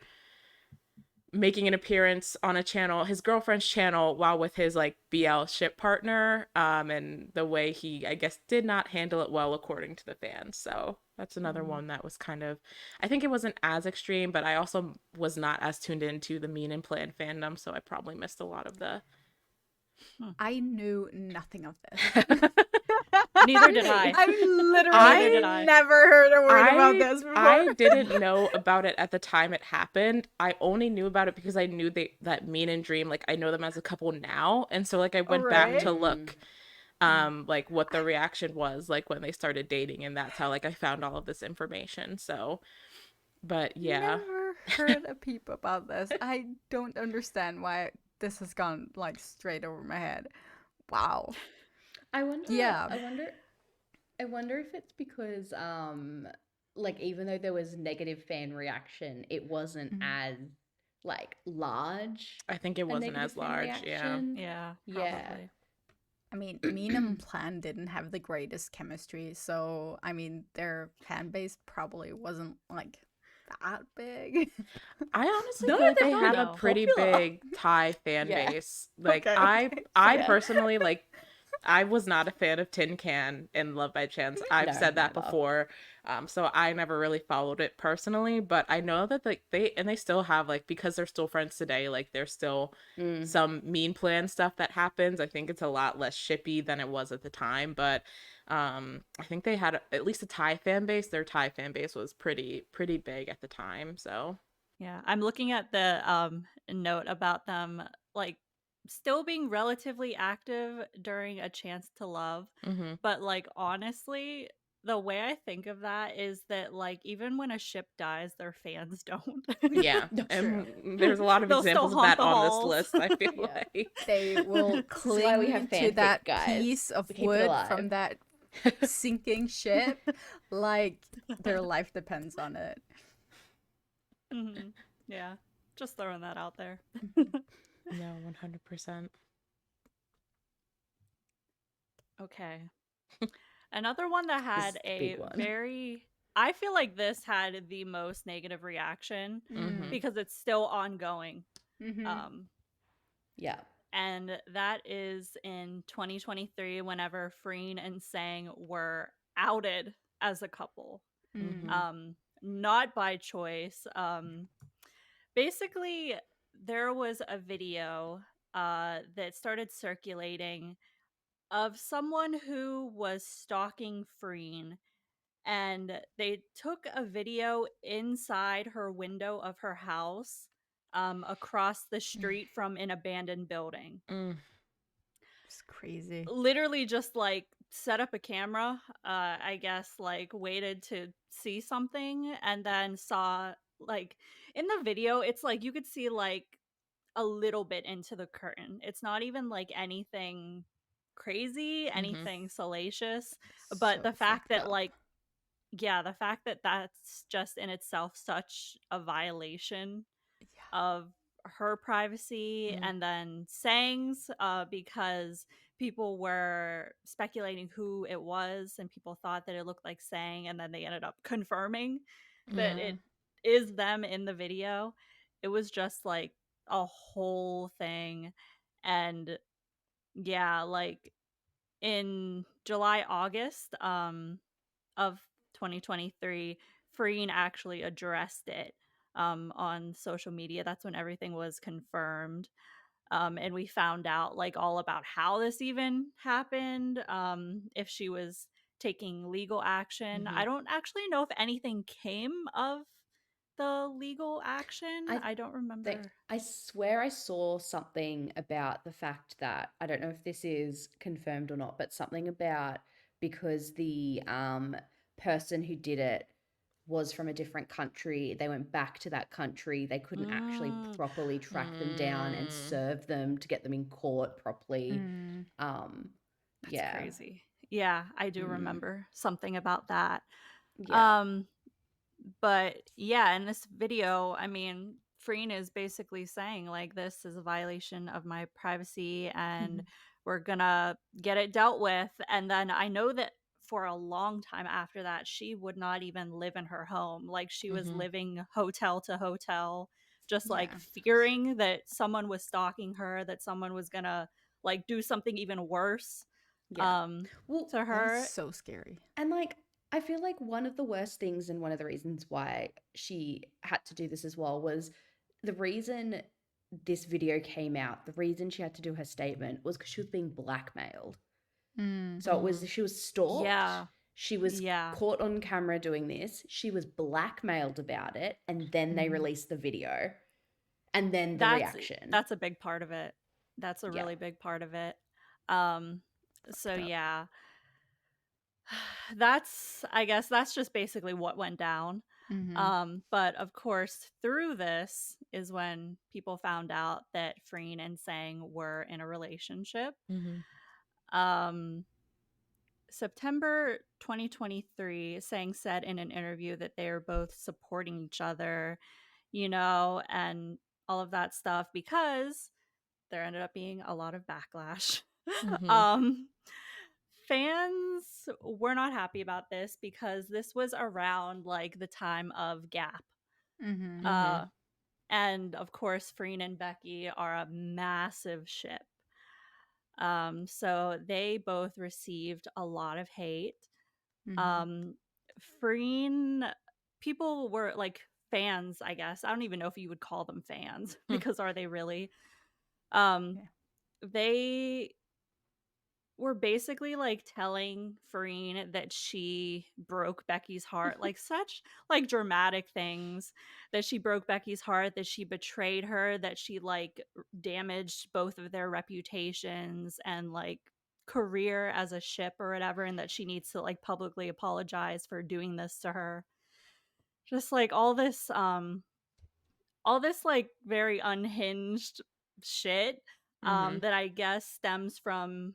making an appearance on a channel, his girlfriend's channel, while with his like BL ship partner. And the way he, I guess, did not handle it well according to the fans. So that's another one that was kind of, I think it wasn't as extreme, but I also was not as tuned into the Mean and Plan fandom, so I probably missed a lot of the I knew nothing of this. Neither did I. I've Neither did literally I. never heard a word about this before. I didn't know about it at the time it happened. I only knew about it because I knew that Mean and Dream, like I know them as a couple now, and so like I went back to look like what the reaction was like when they started dating, and that's how like I found all of this information. So but yeah. Never heard a peep about this. I don't understand why this has gone like straight over my head. Wow. I wonder. Yeah. I wonder if it's because, like, even though there was negative fan reaction, it wasn't as like large. I think it a wasn't negative as fan large, reaction. Yeah, Yeah. probably. I mean, Mean and Plan didn't have the greatest chemistry, so I mean, their fan base probably wasn't like that big. I honestly No, feel like they're they have a not pretty popular. big Thai fan Yeah. base. Like Okay, I fair. personally like I was not a fan of Tin Can in Love by Chance. I've No, said that neither. before. So I never really followed it personally, but I know that like they still have like because they're still friends today, like there's still some Mean Plan stuff that happens. I think it's a lot less shippy than it was at the time, but I think they had at least a Thai fan base. Their Thai fan base was pretty big at the time, so Yeah, I'm looking at the note about them like still being relatively active during A Chance to Love, mhm. but like honestly, the way I think of that is that like even when a ship dies, their fans don't. Yeah, That's and true. there's a lot of They'll still examples of haunt that the on this halls. list, I feel Yeah. like. They will This is why we cling have to fanfic, that guys. piece of We keep it wood alive. from that sinking ship like their life depends on it. Mhm. Yeah, just throwing that out there. No, 100%. Okay. Another one that This had is the a big one. very I feel like this had the most negative reaction Mhm. because it's still ongoing. Mm-hmm. Yeah. And that is in 2023 whenever Freen and Sang were outed as a couple. Mhm. Not by choice. Basically there was a video that started circulating of someone who was stalking Freen, and they took a video inside her window of her house across the street from an abandoned building. Mm. It's crazy. Literally just like set up a camera, I guess, like waited to see something and then saw like in the video it's like you could see like a little bit into the curtain. It's not even like anything crazy, Mhm. anything salacious, but So the fact fucked that up. like yeah, the fact that that's just in itself such a violation Yeah. of her privacy Mm. and then Sang's because people were speculating who it was and people thought that it looked like Sang and then they ended up confirming that Yeah. it is them in the video. It was just like a whole thing. And yeah, like in July, August of 2023, Freen actually addressed it on social media. That's when everything was confirmed. And we found out like all about how this even happened, if she was taking legal action. I Mhm. don't actually know if anything came of the legal action. I don't remember. I swear I saw something about the fact that, I don't know if this is confirmed or not, but something about because the person who did it was from a different country, they went back to that country, they couldn't actually properly track them down and serve them to get them in court properly. That's Yeah. crazy. Yeah, I do remember something about that. Yeah. But yeah, in this video, I mean, Freen is basically saying like this is a violation of my privacy and we're gonna get it dealt with. And then I know that for a long time after that, she would not even live in her home. Like she was living hotel to hotel, just like fearing that someone was stalking her, that someone was gonna like do something even worse Well, to That her. is so scary. and like, I feel like one of the worst things and one of the reasons why she had to do this as well was the reason this video came out, the reason she had to do her statement was because she was being blackmailed. So it was, she was stalked. Yeah. She was Yeah. caught on camera doing this. She was blackmailed about it. And then they released the video. And then the reaction. That's a big part of it. That's a really big part of it. So yeah. I guess that's just basically what went down. But of course, through this is when people found out that Freen and Sang were in a relationship. September 2023, Sang said in an interview that they are both supporting each other, and all of that stuff because there ended up being a lot of backlash. Fans were not happy about this because this was around like the time of Gap. And of course, Freen and Becky are a massive ship. So they both received a lot of hate. Freen, people were like fans, I guess. I don't even know if you would call them fans because are they really? They were basically like telling Freen that she broke Becky's heart, like such like dramatic things, that she broke Becky's heart, that she betrayed her, that she like damaged both of their reputations and like career as a ship or whatever, and that she needs to like publicly apologize for doing this to her. Just like all this like very unhinged shit that I guess stems from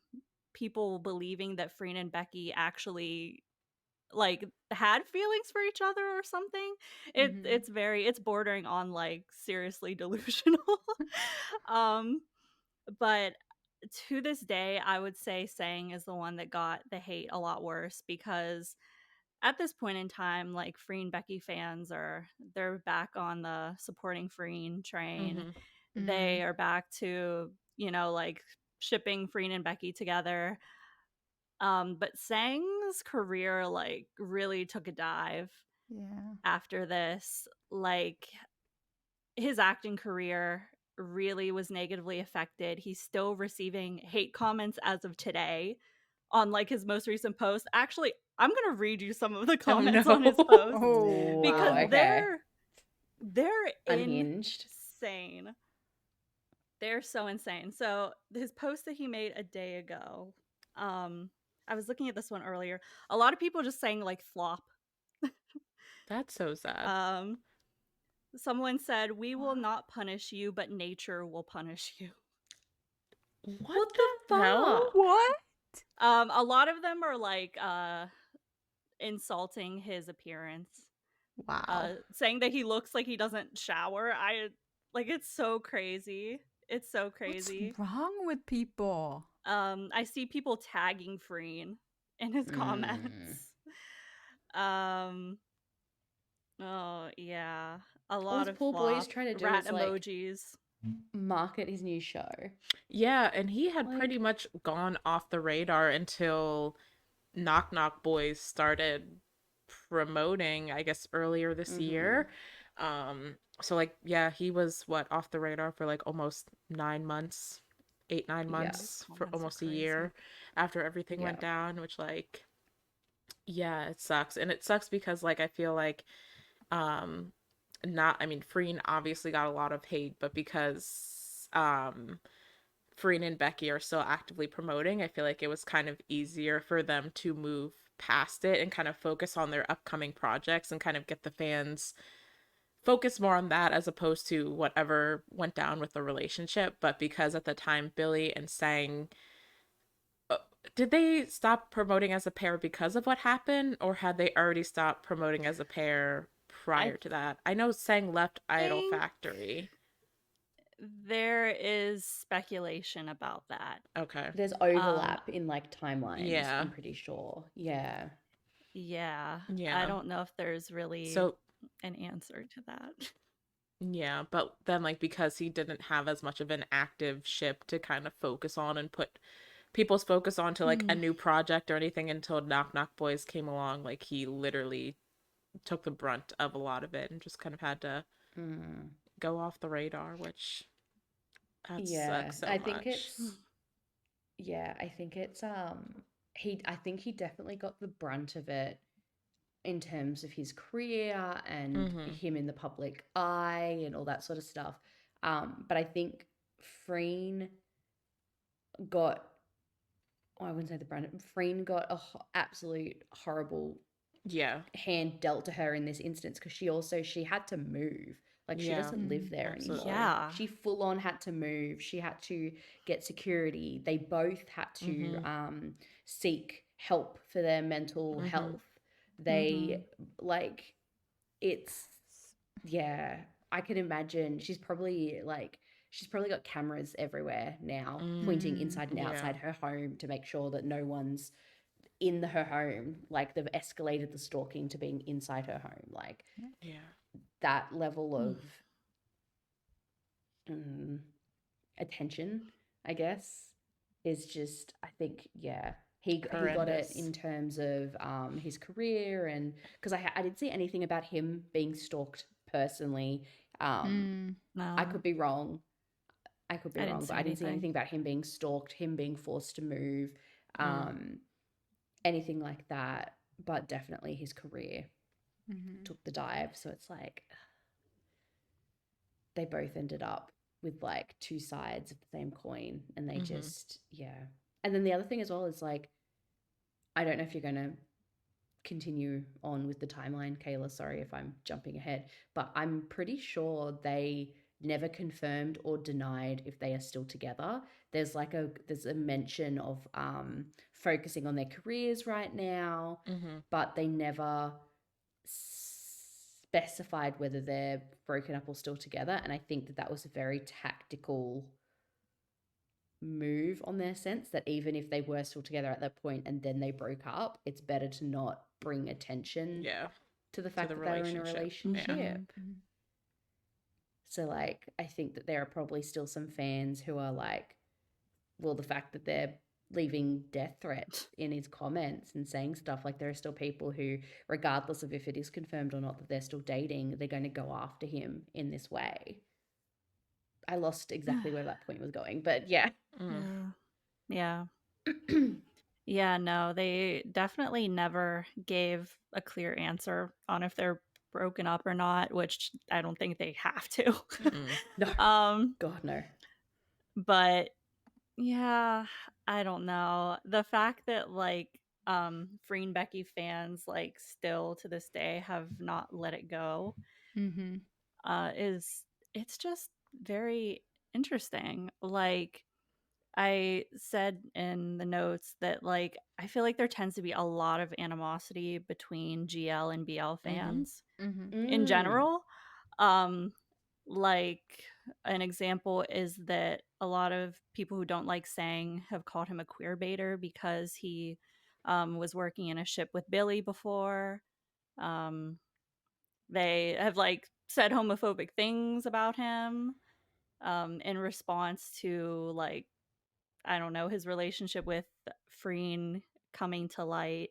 people believing that Freen and Becky actually like had feelings for each other or something. It's bordering on like seriously delusional. um but to this day I would say Sang is the one that got the hate a lot worse because at this point in time, like Freen Becky fans they're back on the supporting Freen train. They are back to, like shipping Freen and Becky together. But Sang's career like really took a dive after this. Like his acting career really was negatively affected. He's still receiving hate comments as of today on like his most recent post. Actually, I'm gonna read you some of the comments on his post because they're Unhinged. insane. They're so insane. So his post that he made a day ago, I was looking at this one earlier. A lot of people just saying like flop. That's so sad. Someone said, "We will not punish you, but nature will punish you." What the hell? What? A lot of them are like insulting his appearance. Wow. Saying that he looks like he doesn't shower. It's so crazy. It's so crazy. What's wrong with people? I see people tagging Freen in his comments. Oh yeah, a lot of poor flop. boys trying to do rat is, like, emojis. Market his new show. Yeah, and he had Like- pretty much gone off the radar until Knock Knock Boys started promoting, I guess, earlier this year. So like, yeah, he was off the radar for like almost 9 months, 8, 9 months, for almost a year after everything went down, which like, yeah, it sucks. And it sucks because like I feel like not, I mean, Freen obviously got a lot of hate, but because Freen and Becky are still actively promoting, I feel like it was kind of easier for them to move past it and kind of focus on their upcoming projects and kind of get the fans focus more on that as opposed to whatever went down with the relationship. But because at the time Billy and Sang, uh, did they stop promoting as a pair because of what happened, or had they already stopped promoting as a pair I prior to that? I know Sang left Idol think Factory. there is speculation about that. Okay. There's Um, overlap in like timelines, Yeah. I'm pretty sure. Yeah. yeah, I Yeah. don't know if there's really So an answer to that. yeah, but then like because he didn't have as much of an active ship to kind of focus on and put people's focus on to like a Mm. new project or anything until Knock Knock Boys came along, like he literally took the brunt of a lot of it and just kind of had to Mm. go off the radar, which that Yeah. sucks so I think much. it's yeah, I think it's I think he definitely got the brunt of it in terms of his career and Mhm. him in the public eye and all that sort of stuff. But I think Freen got, oh, I wouldn't say the brand. Freen got a absolute horrible Yeah. hand dealt to her in this instance because she had to move. Like she Yeah. doesn't live Mm. there anymore. Absolutely. Yeah. She full on had to move. She had to get security. They both had to Mhm. seek help for their mental Mhm. health. Mm-hmm. They like it's yeah. I can imagine she's probably got cameras everywhere now pointing Mm. inside and Yeah. outside her home to make sure that no one's in her home. Like they've escalated the stalking to being inside her home. Like Yeah. that level Mm. of um, attention, I guess, is just I think yeah. He got it Horrendous. in terms of his career and because I didn't see anything about him being stalked personally. Um, Mm. I No, could be wrong. I could be I didn't wrong, but see I didn't see anything. anything about him being stalked, him being forced to move, Mm. um, anything like that. But definitely his career Mm-hmm. took the dive. So it's like they both ended up with like two sides of the same coin and they Mhm. just, yeah. And then the other thing as well is like, I don't know if you're going to continue on with the timeline, Kayla. Sorry if I'm jumping ahead, but I'm pretty sure they never confirmed or denied if they are still together. There's a mention of focusing on their careers right now, Mhm. but they never specified whether they're broken up or still together. And I think that that was a very tactical move on their sense that even if they were still together at that point and then they broke up, it's better to not bring attention Yeah. to the To fact the that they were in a relationship. Yeah. Mm-hmm. relationship. So, like, I think that there are probably still some fans who are like, well, the fact that they're leaving death threats in his comments and saying stuff like there are still people who, regardless of if it is confirmed or not that they're still dating, they're going to go after him in this way. I lost exactly where that point was going, but yeah. Mm. Yeah. Yeah. Yeah, no, they definitely never gave a clear answer on if they're broken up or not, which I don't think they have to. Mm. No, um, God, no. but yeah, I don't know. The fact that like Free and Becky fans like still to this day have not let it go Mm-hmm. is it's just very interesting. Like I said in the notes that like I feel like there tends to be a lot of animosity between GL and BL Mhm. fans Mm-hmm. in Mm. general. Like an example is that a lot of people who don't like Sang have called him a queer baiter because he was working in a ship with Billy before. Um, they have like said homophobic things about him in response to like I don't know his relationship with Freen coming to light.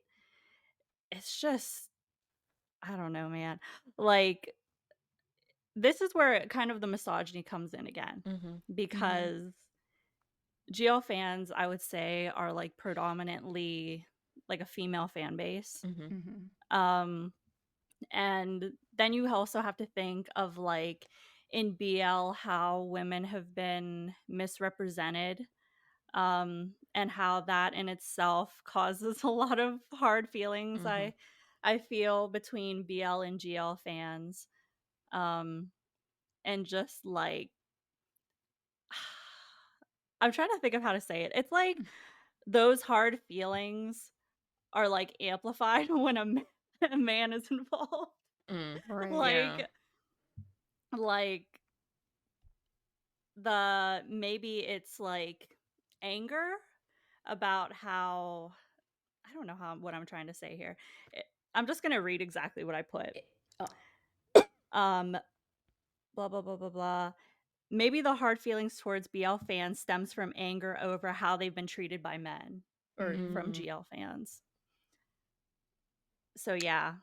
It's just I don't know, man. Like this is where kind of the misogyny comes in again Mhm. Mm-hmm. because GL fans, I would say, are like predominantly like a female fan base. Mhm. Mm-hmm. Um, And then you also have to think of like in BL how women have been misrepresented, and how that in itself causes a lot of hard feelings. Mm-hmm. I feel between BL and GL fans, um, and just like I'm trying to think of how to say it. It's like those hard feelings are like amplified when a man is involved. Mm. Right. Yeah. like like the maybe it's like anger about how I don't know how what I'm trying to say here. I'm just gonna read exactly what I put. It- oh, Um, blah blah blah blah blah. Maybe the hard feelings towards BL fans stems from anger over how they've been treated by men, or from Mm. GL fans. So yeah,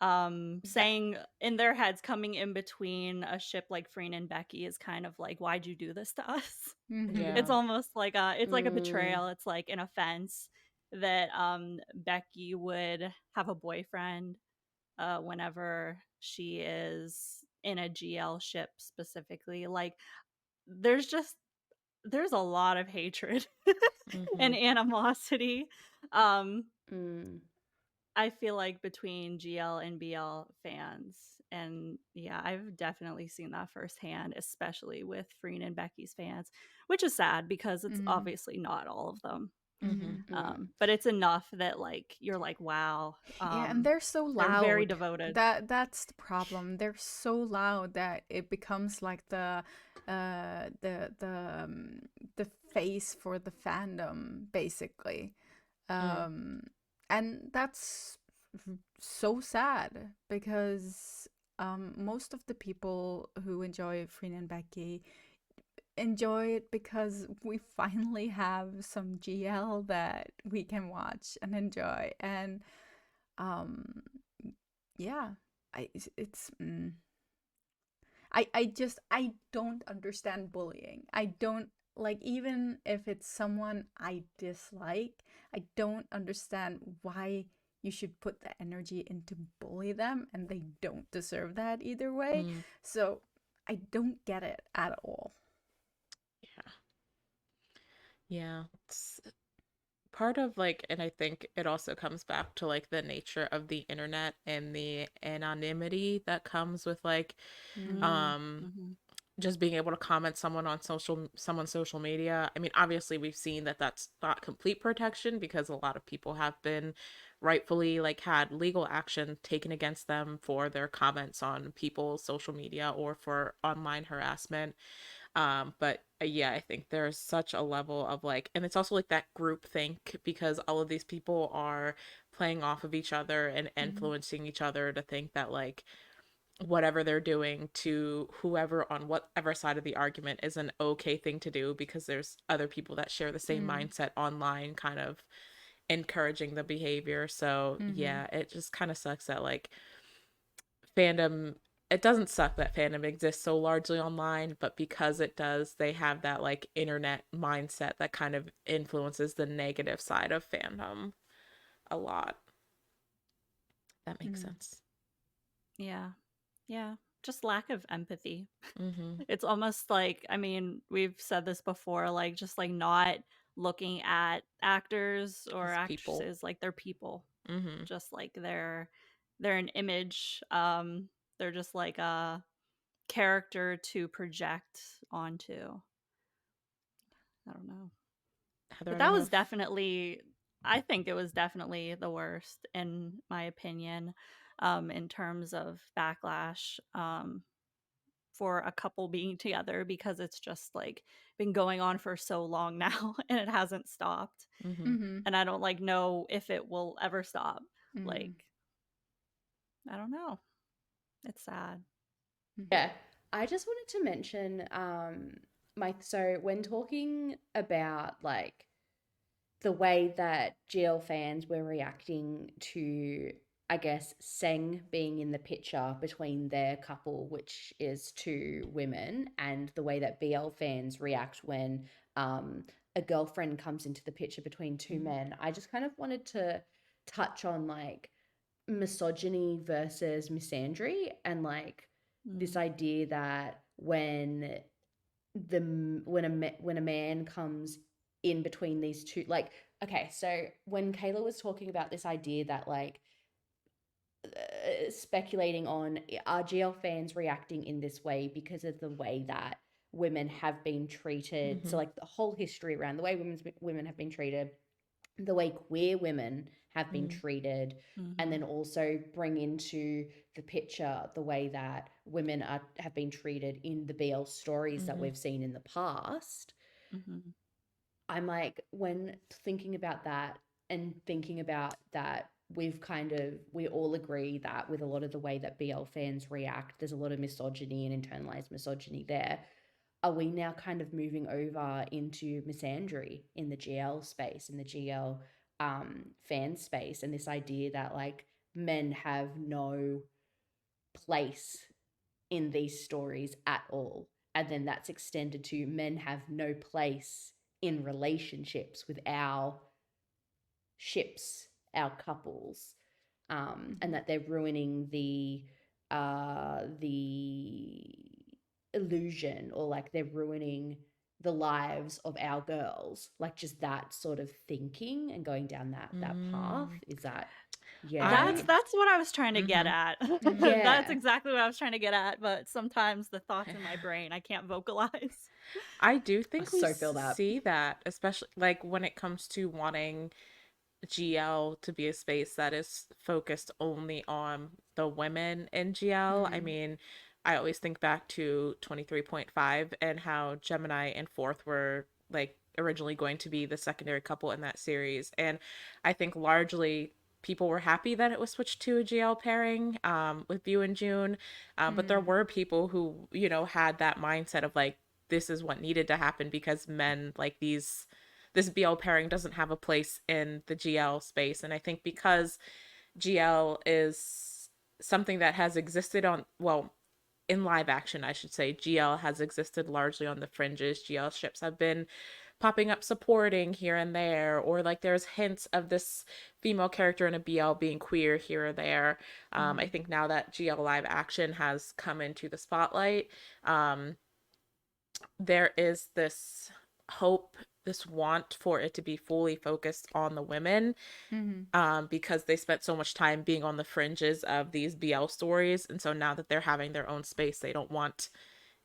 that saying in their heads coming in between a ship like Freen and Becky is kind of like, why'd you do this to us? Mm-hmm. It's Yeah. almost like it's like a mm, betrayal. It's like an offense that Becky would have a boyfriend whenever she is in a GL ship specifically. Like there's just there's a lot of hatred Mm-hmm. and animosity. Um mm. I feel like between GL and BL fans. And yeah, I've definitely seen that firsthand, especially with Freen and Becky's fans, which is sad because it's Mm-hmm. obviously not all of them. Mm-hmm. Mm-hmm. Mm. But it's enough that like you're like, wow, Yeah, and they're so they're very loud. devoted. That's the problem. They're so loud that it becomes like the face for the fandom, basically. Mm. Um, and that's so sad because most of the people who enjoy Freen and Becky enjoy it because we finally have some GL that we can watch and enjoy. And um, yeah, it's I just I don't understand bullying. I don't like, even if it's someone I dislike, I don't understand why you should put the energy into bully them, and they don't deserve that either way. Mm. So I don't get it at all. Yeah. Yeah. It's part of like, and I think it also comes back to like the nature of the internet and the anonymity that comes with like Mm. um Mm-hmm. just being able to comment someone's social media. I mean, obviously we've seen that that's not complete protection because a lot of people have been rightfully like had legal action taken against them for their comments on people's social media or for online harassment. But yeah, I think there's such a level of like, and it's also like that group think because all of these people are playing off of each other and Mm. influencing each other to think that like whatever they're doing to whoever on whatever side of the argument is an okay thing to do because there's other people that share the same Mm. mindset online kind of encouraging the behavior. So Mm-hmm. yeah, it just kind of sucks that like fandom, it doesn't suck that fandom exists so largely online, but because it does, they have that like internet mindset that kind of influences the negative side of fandom a lot. That makes Mm. sense. Yeah. Yeah. Just lack of empathy. Mm-hmm. It's almost like, I mean, we've said this before, like just like not looking at actors or As people. actresses like they're people, Mm-hmm. just like they're an image. They're just like a character to project onto. I don't know. Heather, But I that don't know was if definitely, I think it was definitely the worst in my opinion, in terms of backlash. For a couple being together because it's just like been going on for so long now and it hasn't stopped. mm-hmm. Mm-hmm. And I don't like know if it will ever stop. Mm-hmm. Like, I don't know. It's sad. Yeah, I just wanted to mention, Mike. So when talking about like the way that GL fans were reacting to, I guess, Seng being in the picture between their couple, which is two women, and the way that BL fans react when a girlfriend comes into the picture between two Mm-hmm. men. I just kind of wanted to touch on like misogyny versus misandry, and like this idea that when a man comes in between these two, like, okay, so when Kayla was talking about this idea that like speculating on, are GL fans reacting in this way because of the way that women have been treated, so like the whole history around the way women have been treated, the way queer women have been treated, and then also bring into the picture the way that women have been treated in the BL stories that we've seen in the past. I'm like, when thinking about that and thinking about that, we all agree that with a lot of the way that BL fans react, there's a lot of misogyny and internalized misogyny there. Are we now kind of moving over into misandry in the GL space, in the GL fan space, and this idea that like men have no place in these stories at all, and then that's extended to men have no place in relationships with our ships, our couples, and that they're ruining the illusion, or like they're ruining the lives of our girls, like just that sort of thinking and going down that path. Is that That's what I was trying to get at. Yeah. That's exactly what I was trying to get at, but sometimes the thoughts in my brain I can't vocalize. I do think we so feel that. see that, especially like when it comes to wanting GL to be a space that is focused only on the women in GL. I mean, I always think back to 23.5 and how Gemini and Fourth were like originally going to be the secondary couple in that series. And I think largely people were happy that it was switched to a GL pairing with Mew and June. But there were people who, you know, had that mindset of like, this is what needed to happen because men like this BL pairing doesn't have a place in the GL space. And I think because GL is something that has existed in live action, I should say, GL has existed largely on the fringes. GL ships have been popping up supporting here and there, or like there's hints of this female character in a BL being queer here or there. I think now that GL live action has come into the spotlight, there is this hope, this want for it to be fully focused on the women, because they spent so much time being on the fringes of these BL stories. And so now that they're having their own space, they don't want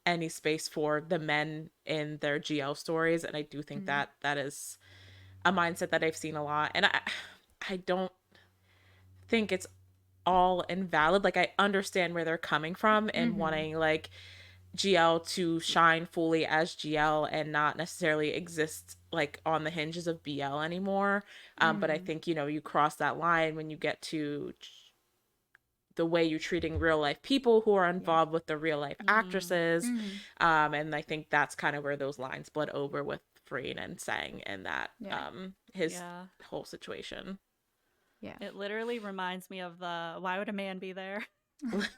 any space for the men in their GL stories. And I do think that is a mindset that I've seen a lot. And I don't think it's all invalid. Like, I understand where they're coming from and wanting like GL to shine fully as GL and not necessarily exist like on the hinges of BL anymore. But I think, you know, you cross that line when you get to the way you're treating real life people who are involved with the real life actresses. And I think that's kind of where those lines bled over with Freen and Seng and that his whole situation. Yeah. It literally reminds me of the why would a man be there?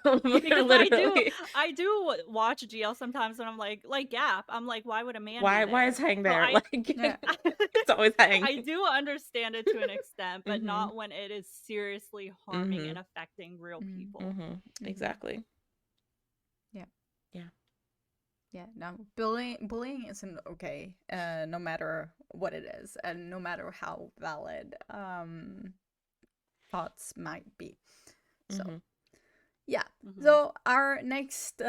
Literally. I do watch GL sometimes and I'm like Gap. I'm like, why would a man be there? Why is Hang there? So like it's always Hang. I do understand it to an extent, but not when it is seriously harming and affecting real people. Exactly. Yeah, no, bullying isn't okay, no matter what it is, and no matter how valid thoughts might be. So, yeah. So our next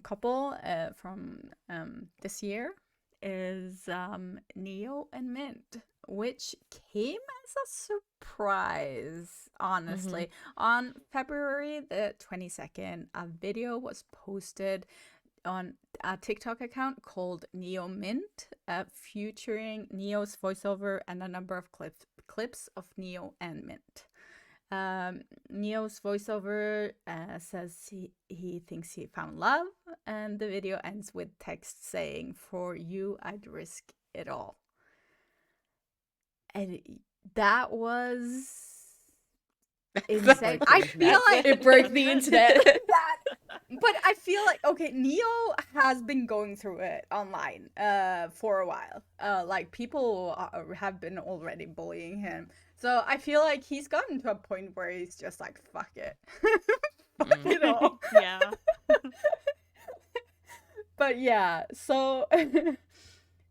couple from this year is Neo and Mint, which came as a surprise, honestly. On February the 22nd, a video was posted on a TikTok account called Neo Mint, featuring Neo's voiceover and a number of clips of Neo and Mint. Neo's voiceover says he thinks he found love, and the video ends with text saying, "For you, I'd risk it all." And that was insane. I feel like it broke the internet. But I feel like, okay, Neo has been going through it online for a while. Like, people have been already bullying him So I feel like he's gotten to a point where he's just like, fuck it. Fuck Mm. it all. Yeah. But yeah, so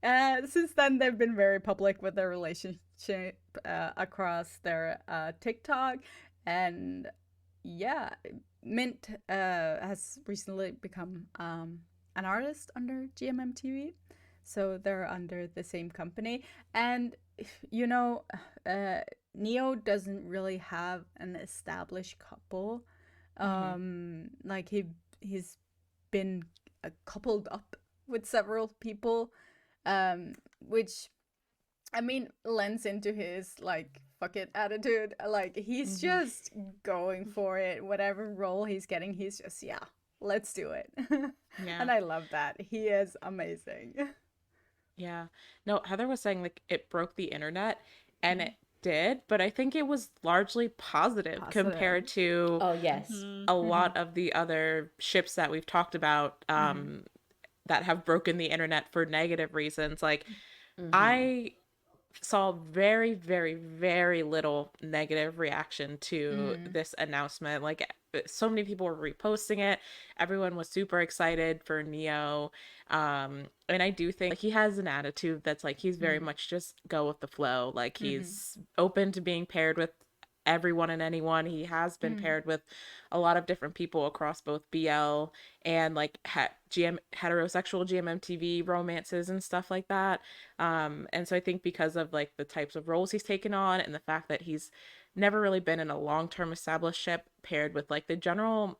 since then they've been very public with their relationship across their TikTok, and yeah, Mint has recently become an artist under GMMTV, so they're under the same company. And you know, uh, Neo doesn't really have an established couple. Like he's been coupled up with several people, which I mean lends into his like fuck it attitude. Like he's Mm-hmm. just going for it. Whatever role he's getting, he's just yeah, let's do it. Yeah. And I love that. He is amazing. Yeah. No, Heather was saying like it broke the internet, and Mhm. it did, but I think it was largely positive Positive. compared to Oh, yes. Mhm. a Mm-hmm. lot of the other ships that we've talked about Mm-hmm. that have broken the internet for negative reasons. Like Mm-hmm. I saw very, very, very little negative reaction to Mm. this announcement. Like so many people were reposting it. Everyone was super excited for Neo. And I do think like, he has an attitude that's like he's very Mm. much just go with the flow. Like Mm-hmm. he's open to being paired with everyone and anyone. He has been Mm. paired with a lot of different people across both BL and like GM heterosexual GMMTV romances and stuff like that. And so I think because of like the types of roles he's taken on and the fact that he's never really been in a long-term established ship paired with like the general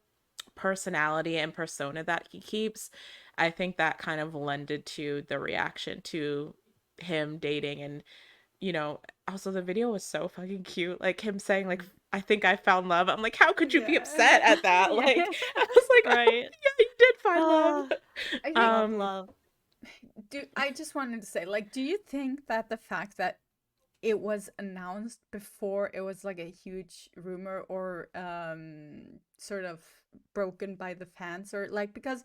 personality and persona that he keeps, I think that kind of lended to the reaction to him dating. And also the video was so fucking cute, like him saying like I think I found love. I'm like, how could you be Yeah. upset at that? Yeah. Like I was like, oh Right. yeah, you did find love. Ah, I think love, um love. I just wanted to say, like, do you think that the fact that it was announced before it was like a huge rumor or sort of broken by the fans, or like, because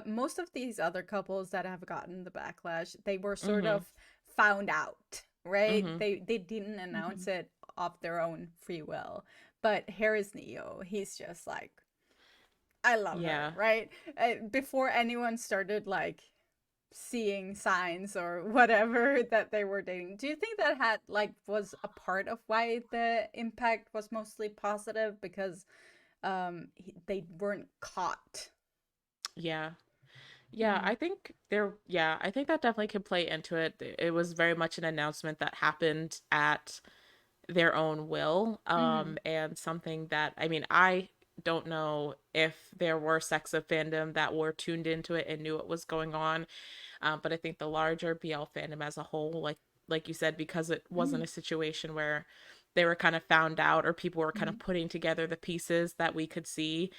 most of these other couples that have gotten the backlash, they were sort mhm of found out, right? mhm They didn't Mhm. announce it of their own free will. But here is Neo. He's just like, I love her, yeah. right? Before anyone started like seeing signs or whatever that they were dating. Do you think that had like was a part of why the impact was mostly positive, because they weren't caught? Yeah. Yeah, Mm-hmm. I think that definitely could play into it. It was very much an announcement that happened at their own will. Mm-hmm. And something that, I mean, I don't know if there were sects of fandom that were tuned into it and knew what was going on. But I think the larger BL fandom as a whole, like you said, because it Mm-hmm. wasn't a situation where they were kind of found out or people were kind Mm-hmm. of putting together the pieces that we could see,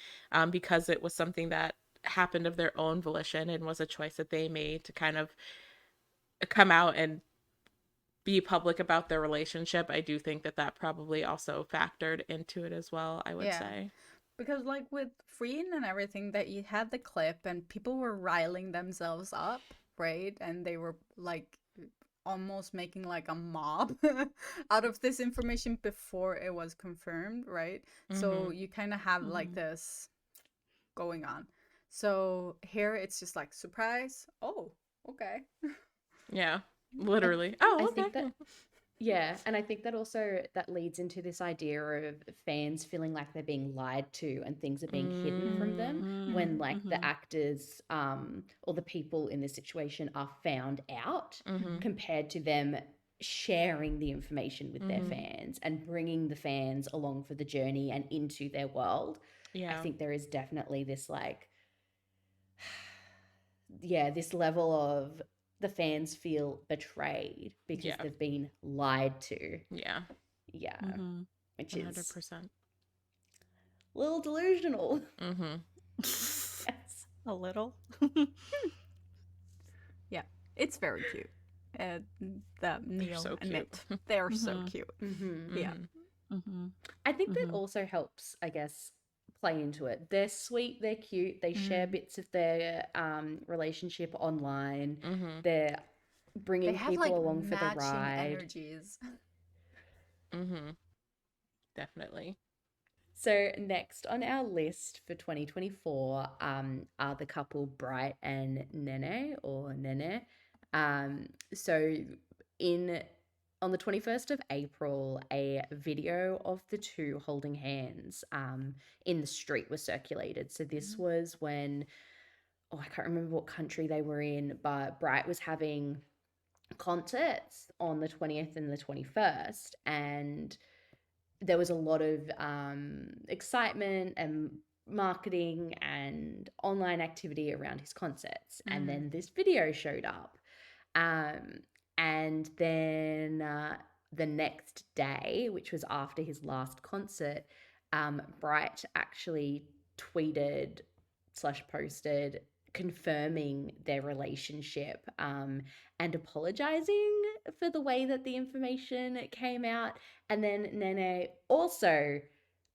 because it was something that happened of their own volition and was a choice that they made to kind of come out and be public about their relationship. I do think that that probably also factored into it as well, I would Yeah. say. Because like with Freen and everything, that you had the clip and people were riling themselves up, right? And they were like almost making like a mob out of this information before it was confirmed, right? So Mm-hmm. you kind of have like Mhm. this going on. So here it's just like surprise. Oh, okay. Yeah, I, literally. I Oh, think okay. that, yeah, and I think that also that leads into this idea of fans feeling like they're being lied to and things are being hidden from them when Mm, like the mhm. actors or the people in this situation are found out, Mm-hmm. compared to them sharing the information with their Mm-hmm. fans and bringing the fans along for the journey and into their world. I Yeah. think there is definitely this like yeah, this level of the fans feel betrayed because Yeah. they've been lied to. Yeah. Yeah, Mhm. which is 100%. a little delusional. Mm-hmm. Yes. A little. Yeah, it's very cute. Uh, the They're Neil so and cute. Mint, they're so Mhm. cute. Mm-hmm. Yeah. Mm-hmm. Mhm. I think that Mhm. also helps, I guess, play into it. They're sweet, they're cute, they share Mm. bits of their relationship online, Mm-hmm. they're They bringing have people like along for the matching ride. energies. Mm-hmm. Definitely. So next on our list for 2024 are the couple Bright and Nene or Nene. So in on the 21st of April, a video of the two holding hands in the street was circulated. So this was when, oh, I can't remember what country they were in, but Bright was having concerts on the 20th and the 21st, and there was a lot of excitement and marketing and online activity around his concerts. And then this video showed up. Um, and then the next day, which was after his last concert, Bright actually tweeted slash posted confirming their relationship and apologizing for the way that the information came out. And then Nene also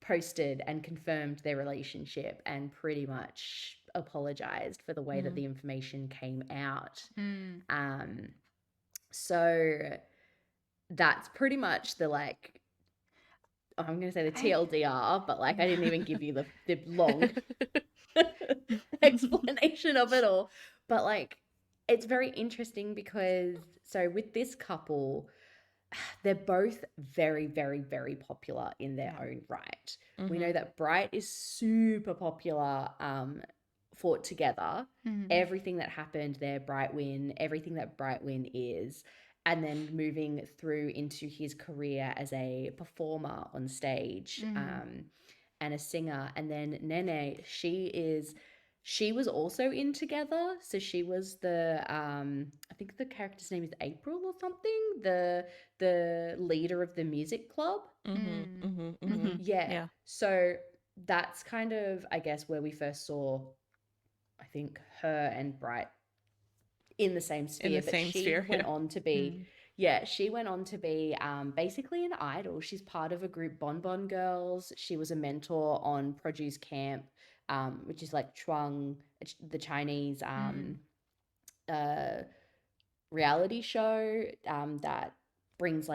posted and confirmed their relationship and pretty much apologized for the way that the information came out. So that's pretty much the I'm going to say the TLDR, but I didn't even give you the long explanation of it all. But it's very interesting because so with this couple, they're both very, very, very popular in their own right. We know that Bright is super popular for Together. Everything that happened there, Bright win, everything that Bright win is. And then moving through into his career as a performer on stage and a singer. And then Nene, she was also in Together. So she was the I think the character's name is April or something, the leader of the music club. Yeah. So that's kind of, I guess, where we first saw, I think, her and Bright in the same sphere. In the same sphere, went on to be she went on to be basically an idol. She's part of a group, Bon Bon Girls. She was a mentor on Produce Camp, which is like Chuang, the Chinese reality show that brings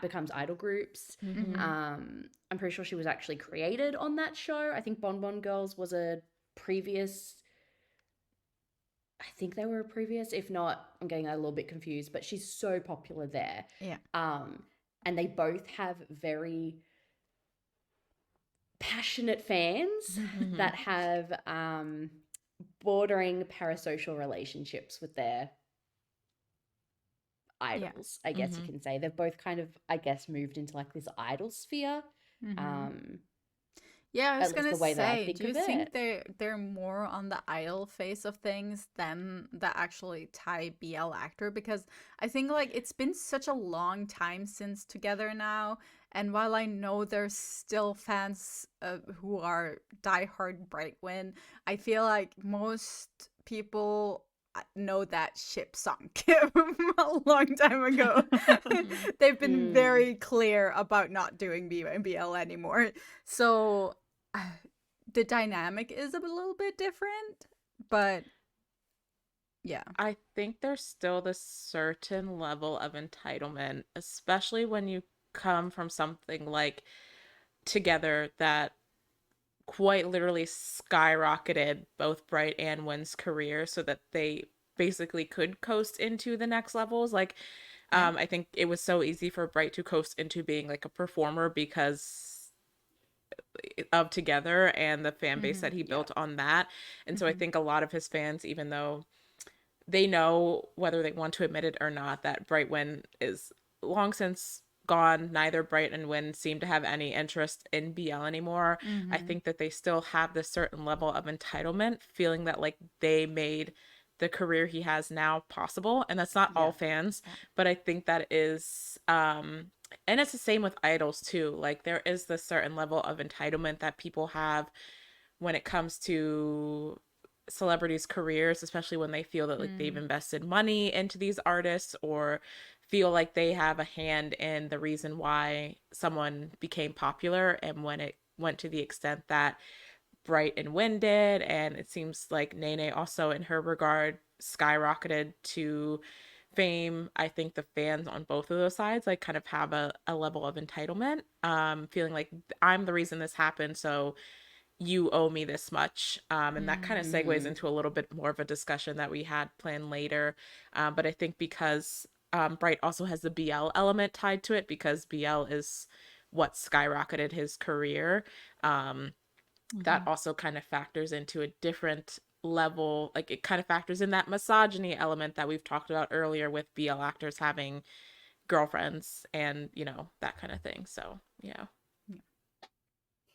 becomes idol groups. I'm pretty sure she was actually created on that show. I think Bon Bon Girls was a previous, I think they were a previous, if not, I'm getting a little bit confused, but she's so popular there. Yeah. And they both have very passionate fans that have bordering parasocial relationships with their idols, I guess you can say. They've both kind of, I guess, moved into this idol sphere. Yeah, I was At least gonna the way that I say, think do you of think it. they're more on the idol face of things than the actually Thai BL actor? Because I think it's been such a long time since Together now, and while I know there's still fans who are diehard Brightwin, I feel like most people know that ship sunk a long time ago. They've been very clear about not doing BL anymore. So the dynamic is a little bit different, but yeah. I think there's still this certain level of entitlement, especially when you come from something like Together that quite literally skyrocketed both Bright and Win's career so that they basically could coast into the next levels. I think it was so easy for Bright to coast into being a performer because of Together and the fan base that he built on that. And so I think a lot of his fans, even though they know, whether they want to admit it or not, that Bright Win is long since gone. Neither Bright and Win seem to have any interest in BL anymore. I think that they still have this certain level of entitlement, feeling that they made the career he has now possible. And that's not all fans, but I think that is and it's the same with idols too. There is this certain level of entitlement that people have when it comes to celebrities' careers, especially when they feel that they've invested money into these artists or feel like they have a hand in the reason why someone became popular. And when it went to the extent that Bright and Win did, and it seems like Nene also in her regard skyrocketed to fame, I think the fans on both of those sides like kind of have a level of entitlement, feeling like I'm the reason this happened, so you owe me this much. And that kind of segues Mm-hmm. into a little bit more of a discussion that we had planned later. But I think because Bright also has the BL element tied to it, because BL is what skyrocketed his career. That also kind of factors into a different level. Like it kind of factors in that misogyny element that we've talked about earlier with BL actors having girlfriends and, that kind of thing. So, yeah. Yeah.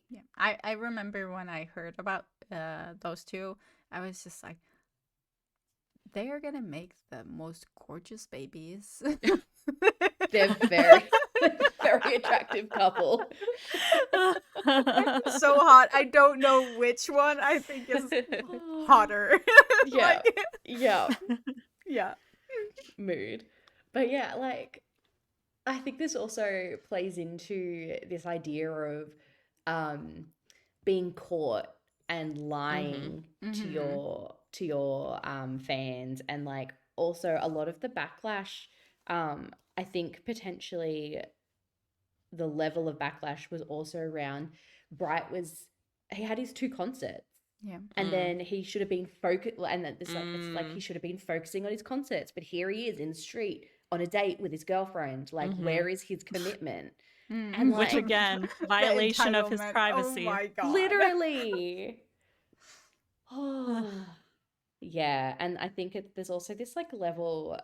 Yeah. I remember when I heard about those two, I was just like, they are gonna make the most gorgeous babies. They're very, very attractive couple. So hot. I don't know which one I think is hotter. Yeah. Like, Yeah. yeah. Mood. But yeah, like I think this also plays into this idea of um being caught and Mm-hmm. lying to Mm-hmm. your fans, and like also a lot of the backlash, I think potentially the level of backlash was also around Bright was he had his two concerts, Yeah. and then he should have been focused, and then this like it's like he Mm. should have been focusing on his concerts, but here he is in the street on a date with his girlfriend. Like, Mm-hmm. where is his commitment? And Mm. Which like again, The violation of his entitlement. Oh privacy. my god. literally, oh yeah. And I think there's also this like level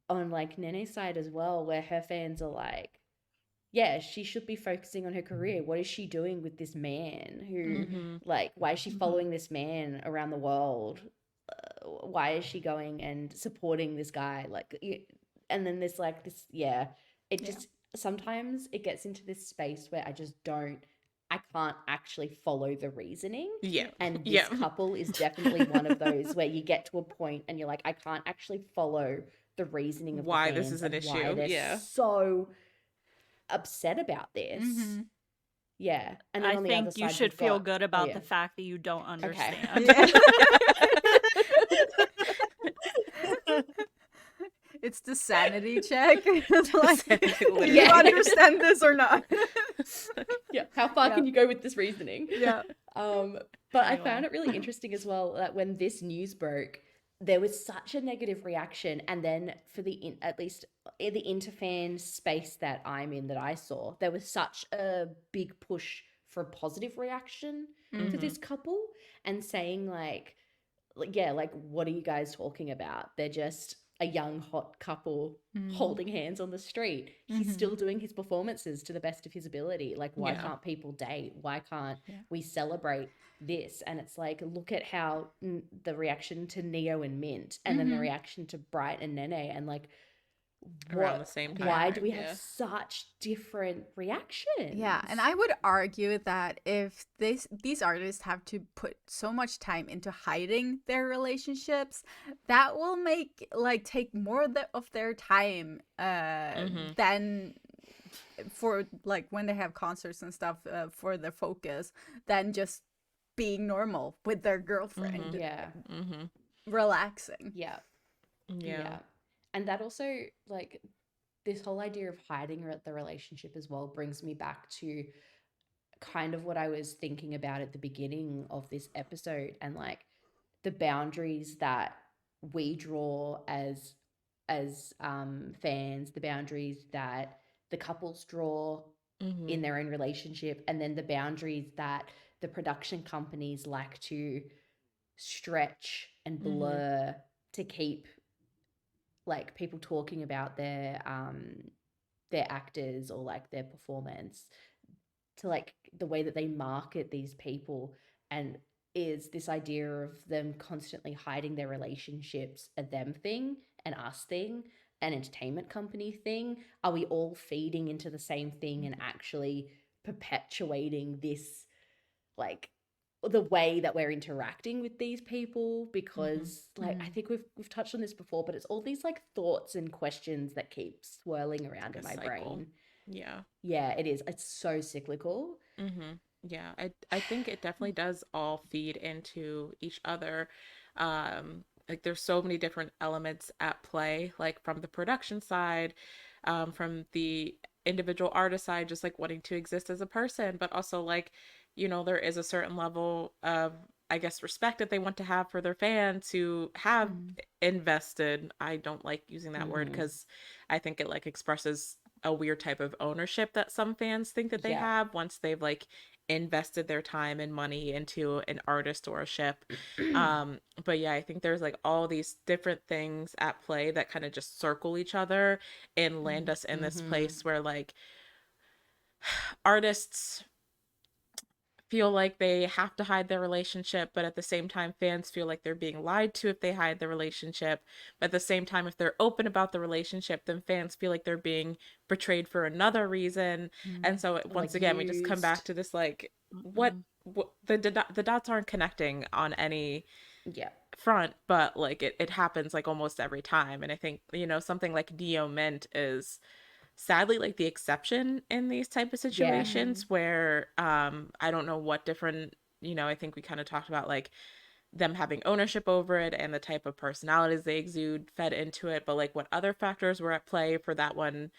on like Nene's side as well, where her fans are like, yeah, she should be focusing on her career. What is she doing with this man who, Mm-hmm. like, why is she Mhm. following this man around the world? Why is she going and supporting this guy? Like, and then there's like this, yeah, it Yeah. just sometimes it gets into this space where I can't actually follow the reasoning. Yeah. And this Yeah. couple is definitely one of those where you get to a point and you're like, I can't actually follow the reasoning of the Why this fans is an and why issue. they're Yeah. so upset about this. Mm-hmm. Yeah. And then I on the other think you side, should we've feel got, good oh, about yeah. the fact that you don't Okay. understand. Yeah. It's the sanity check. It's like, Sanity, do you literally. understand this or not? Yeah. How far Yeah. can you go with this reasoning? Yeah. But I Anyway. found it really interesting as well that when this news broke, there was such a negative reaction, and then for at least in the interfan space that I'm in, that I saw, there was such a big push for a positive reaction to Mm-hmm. this couple, and saying yeah, like, what are you guys talking about? They're just a young hot couple holding hands on the street. He's still doing his performances to the best of his ability. Like, why Yeah. can't people date? Why can't Yeah. we celebrate this? And it's like, look at how the reaction to Neo and Mint, and then the reaction to Bright and Nene, and like, Around the same time why do frame, we have yeah. such different reactions? Yeah, and I would argue that if these artists have to put so much time into hiding their relationships, that will take more of their time than for like when they have concerts and stuff for their focus, than just being normal with their girlfriend, Yeah. Mm-hmm. relaxing. Yeah. Yeah. And that also, like, this whole idea of hiding the relationship as well brings me back to kind of what I was thinking about at the beginning of this episode, and like the boundaries that we draw as fans, the boundaries that the couples draw Mm-hmm. in their own relationship, and then the boundaries that the production companies like to stretch and blur to keep like people talking about their actors or like their performance, to like the way that they market these people, and is this idea of them constantly hiding their relationships a them thing, an us thing, an entertainment company thing? Are we all feeding into the same thing and actually perpetuating this, like, the way that we're interacting with these people? Because like I think we've touched on this before, but it's all these like thoughts and questions that keep swirling around in my brain. Yeah. It is, it's so cyclical. Mm-hmm. Yeah, I think it definitely does all feed into each other. like there's so many different elements at play, like from the production side, from the individual artist side, just like wanting to exist as a person, but also like, there is a certain level of, I guess, respect that they want to have for their fans who have Mm. invested. I don't like using that word Mm-hmm. because I think it like expresses a weird type of ownership that some fans think that they Yeah. have once they've like invested their time and money into an artist or a ship. But yeah, I think there's like all these different things at play that kind of just circle each other and land us in this Mm-hmm. place where like artists feel like they have to hide their relationship, but at the same time fans feel like they're being lied to if they hide the relationship. But at the same time, if they're open about the relationship, then fans feel like they're being betrayed for another reason. And Mm. so Or once like again, we just come back used. to this like what, Mm-mm. the dots aren't connecting on any Yeah. front, but like it happens like almost every time. And I think, something like Neo Mint is sadly like the exception in these type of Yeah. situations where I don't know what different, I think we kind of talked about like them having ownership over it and the type of personalities they exude fed into it, but like what other factors were at play for that one.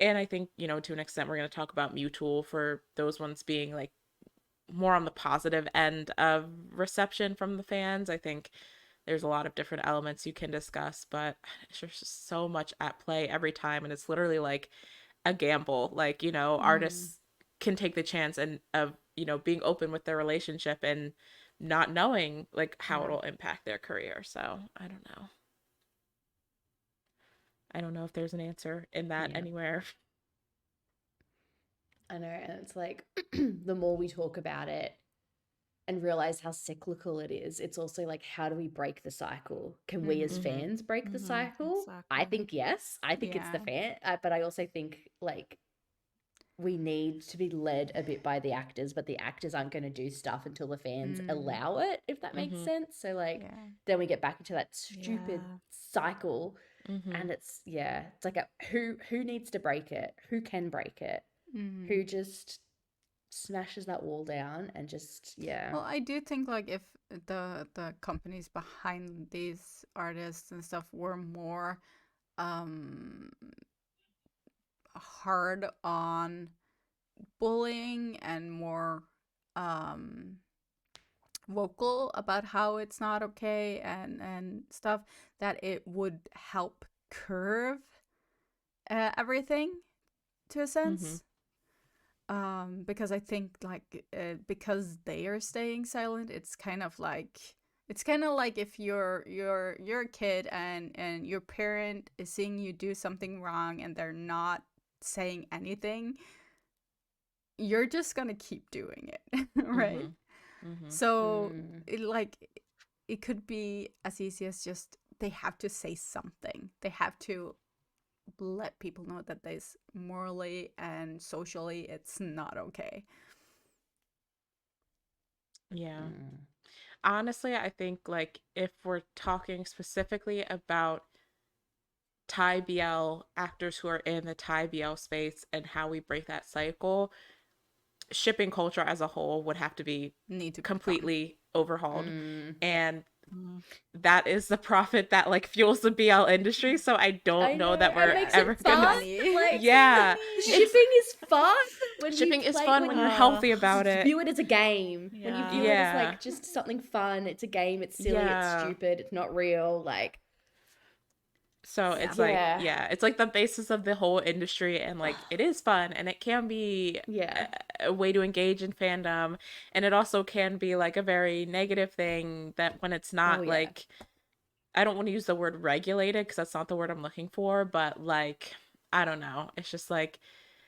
And I think, to an extent we're going to talk about Mew Tul for those ones being like more on the positive end of reception from the fans. I think there's a lot of different elements you can discuss, but there's just so much at play every time. And it's literally like a gamble. Like, Mm. artists can take the chance and of, being open with their relationship and not knowing like how Yeah. it'll impact their career. So I don't know. I don't know if there's an answer in that Yeah. anywhere. I know. And it's like the more we talk about it and realize how cyclical it is, it's also like, how do we break the cycle? Can we as Mm. Mm-hmm. fans break the Mm-hmm. cycle? I Exactly. think yes. I think it's the Yeah. fan, but I also think like we need to be led a bit by the actors, but the actors aren't going to do stuff until the fans Mm. allow it, if that makes Mm-hmm. sense. So like Yeah. then we get back into that stupid Yeah. cycle, Mm-hmm. and it's like who needs to break it? Who can break it? Mm. Who just smashes that wall down and just yeah. Well, I do think like if the companies behind these artists and stuff were more um hard on bullying and more um vocal about how it's not okay and stuff, that it would help curve everything to a Mm-hmm. sense. Because I think like because they are staying silent, it's kind of like if you're a kid and your parent is seeing you do something wrong and they're not saying anything, you're just gonna keep doing it, right? Mm-hmm. Mm-hmm. So Mm, it could be as easy as just they have to say something. They have to let people know that this morally and socially it's not okay. Yeah. mm, Honestly, I think like if we're talking specifically about Thai BL actors who are in the Thai BL space and how we break that cycle, shipping culture as a whole would have to be Need to be gone. completely overhauled. mm. And Mm. that is the profit that like fuels the BL industry. So I don't I know know, that and we're makes Yeah, it ever the gonna. fun. money. Like Yeah, it's shipping is fun when you shipping is play fun when when you're you healthy Uh, about it. view it as a game. When you view yeah. it as Yeah, like just something fun, it's a game, it's silly, it's yeah. stupid, it's not real. Like So it's like, yeah, yeah, it's like the basis of the whole industry, and like it is fun, and it can be yeah. a way to engage in fandom, and it also can be like a very negative thing that when it's Oh not yeah. like, I don't want to use the word regulated because that's not the word I'm looking for, but like, I don't know. It's just like,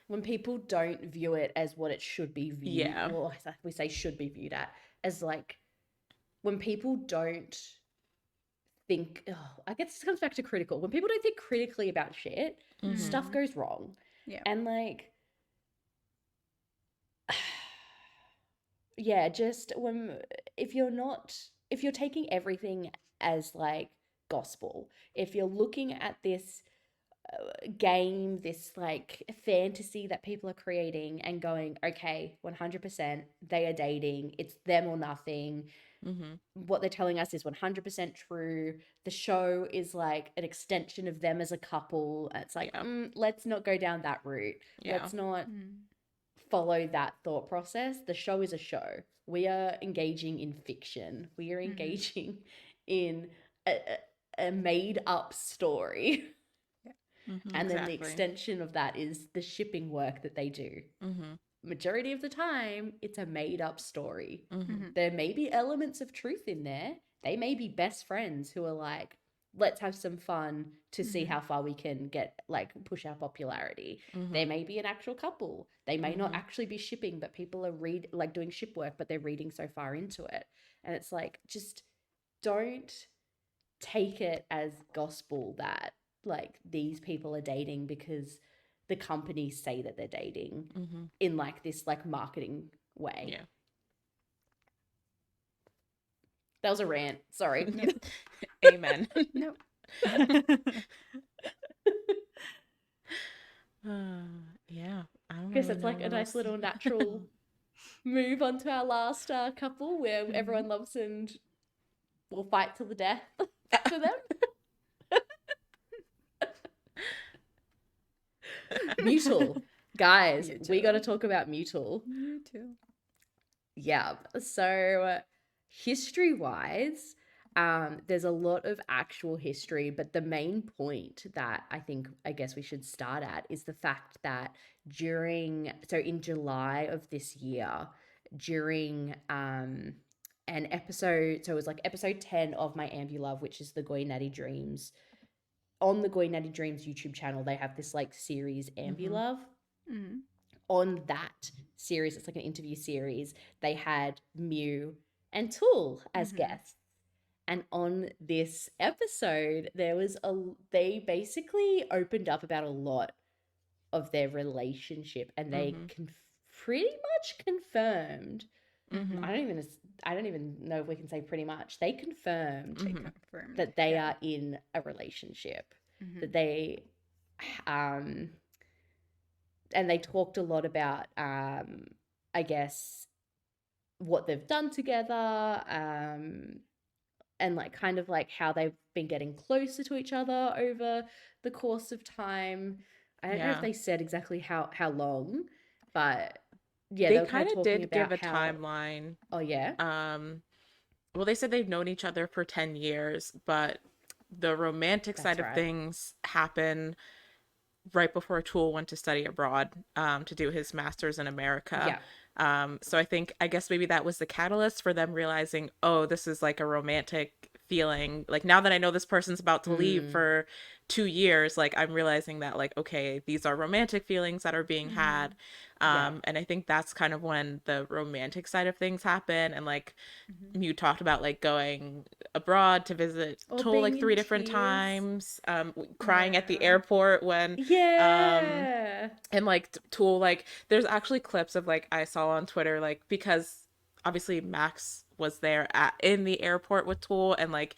When people don't view it as what it should be viewed, yeah. well, we say should be viewed at, as like when people don't think, oh, I guess this comes back to critical. When people don't think critically about shit, Mm-hmm. stuff Mm. goes wrong. Yeah. And like, yeah, just when, if you're taking everything as like gospel, if you're looking at this game, this like fantasy that people are creating and going, okay, 100%, they are dating, it's them or nothing. what they're telling us is 100% true. The show is like an extension of them as a couple. It's like, let's not go down that route. Let's not follow that thought process. The show is a show. We are engaging in fiction. We are engaging in a made up story. And then the extension of that is the shipping work that they do. Majority of the time, it's a made up story. There may be elements of truth in there. They may be best friends who are like, let's have some fun to see how far we can get, like, push our popularity. They may be an actual couple. They may not actually be shipping, but people are doing ship work, but they're reading so far into it. And it's like, just don't take it as gospel that, like, these people are dating because the companies say that they're dating in, like, this, like, marketing way. Yeah. That was a rant. Sorry. No. Amen. No. Yeah. I don't Guess really it's like know a what nice else. little natural move onto our last couple where everyone loves and will fight till the death for them. Mew and Tul. Guys, we got to talk about Mew and Tul. You too. Yeah. So history-wise, there's a lot of actual history, but the main point that I guess we should start at is the fact that in July of this year, during an episode, so it was like episode 10 of My Ambulove, which is the Goy Natty Dreams. On the Goy Natty Dreams YouTube channel, they have this like series Ambulove. On that series, it's like an interview series, they had Mew and Tul as guests. And on this episode, they basically opened up about a lot of their relationship, and they pretty much confirmed. I don't even know if we can say pretty much. They confirmed that they are in a relationship. That they, and they talked a lot about, I guess, what they've done together, and like kind of like how they've been getting closer to each other over the course of time. I don't know if they said exactly how long, but yeah, they were kind of did give a how... timeline. Oh yeah. Well, they said they've known each other for 10 years, but the romantic side of things happen right before Tul went to study abroad, to do his master's in America. So I guess maybe that was the catalyst for them realizing, oh, this is like a romantic feeling. Like, now that I know this person's about to leave for 2 years, like, I'm realizing that, like, okay, these are romantic feelings that are being had. And I think that's kind of when the romantic side of things happen. And like Mew talked about like going abroad to visit Tul like 3 different times, crying at the airport when and like Tul, like, there's actually clips of, like, I saw on Twitter, like, because obviously Max was there in the airport with Tul, and like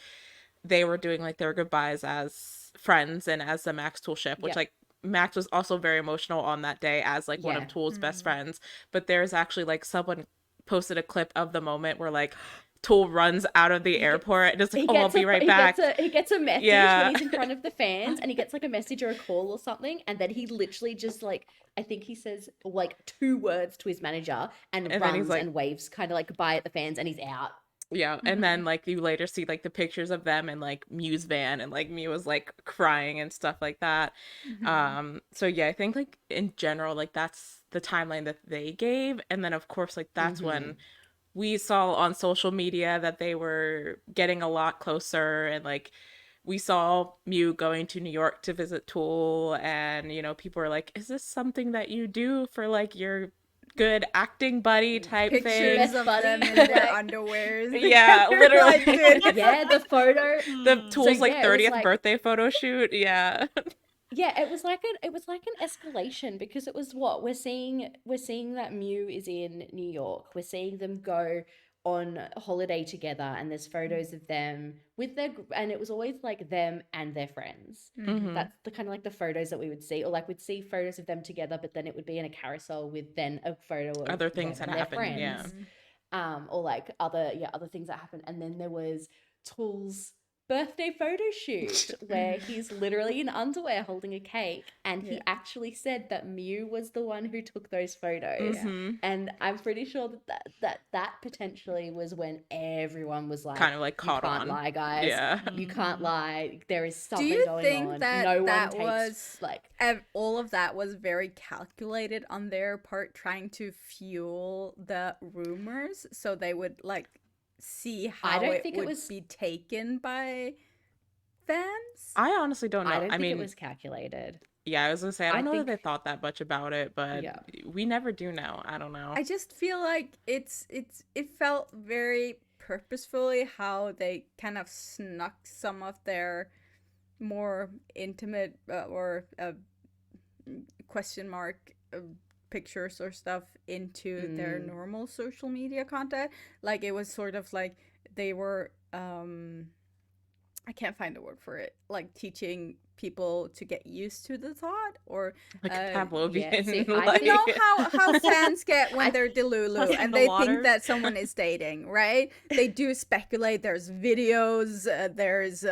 they were doing like their goodbyes as friends and as the Max Tul ship, which like Max was also very emotional on that day as like one of Tul's best friends. But there's actually like someone posted a clip of the moment where like Tul runs out of the airport and just like, I'll be right back. He gets a message when he's in front of the fans, and he gets like a message or a call or something, and then he literally just like, I think he says like 2 words to his manager and runs like, and waves kind of like bye at the fans, and he's out. Yeah, and then like you later see like the pictures of them in like Mew's van, and like Mew was like crying and stuff like that. So yeah, I think like in general, like that's the timeline that they gave, and then of course like that's when we saw on social media that they were getting a lot closer, and like we saw Mew going to New York to visit Tul, and you know, people were like, is this something that you do for like your good acting buddy type Pictures thing? of them in their underwears. Yeah, literally. Yeah, the photo, the Tul's like 30th like... birthday photo shoot. Yeah. Yeah, it was like an escalation, because it was what we're seeing that Mew is in New York. We're seeing them go on holiday together, and there's photos of them with and it was always like them and their friends. That's the kind of like the photos that we would see, or like we'd see photos of them together, but then it would be in a carousel with then a photo of other things that them and happened. their friends. or like other things that happened. And then there was Tul's birthday photo shoot where he's literally in underwear holding a cake, and he actually said that Mew was the one who took those photos. And I'm pretty sure that potentially was when everyone was like, kind of like you caught can't on. lie, guys. Yeah. You can't lie. There is Do something you going think on. that No one that takes was like all of that was very calculated on their part, trying to fuel the rumors so they would like see how don't it think it would was- be taken by fans? I honestly don't know. I don't think it mean, was calculated. yeah, I was gonna say I don't know that think- they thought that much about it, but Yeah. we never do know. I don't know. I just feel like it felt very purposefully how they kind of snuck some of their more intimate or question mark pictures or stuff into their normal social media content. Like it was sort of like they were I can't find a word for it, like teaching people to get used to the thought, or Like Pavlovian. yeah, see, like, you know how fans get when they're delulu Testing and the they waters. think that someone is dating, right? They do speculate. There's videos, there's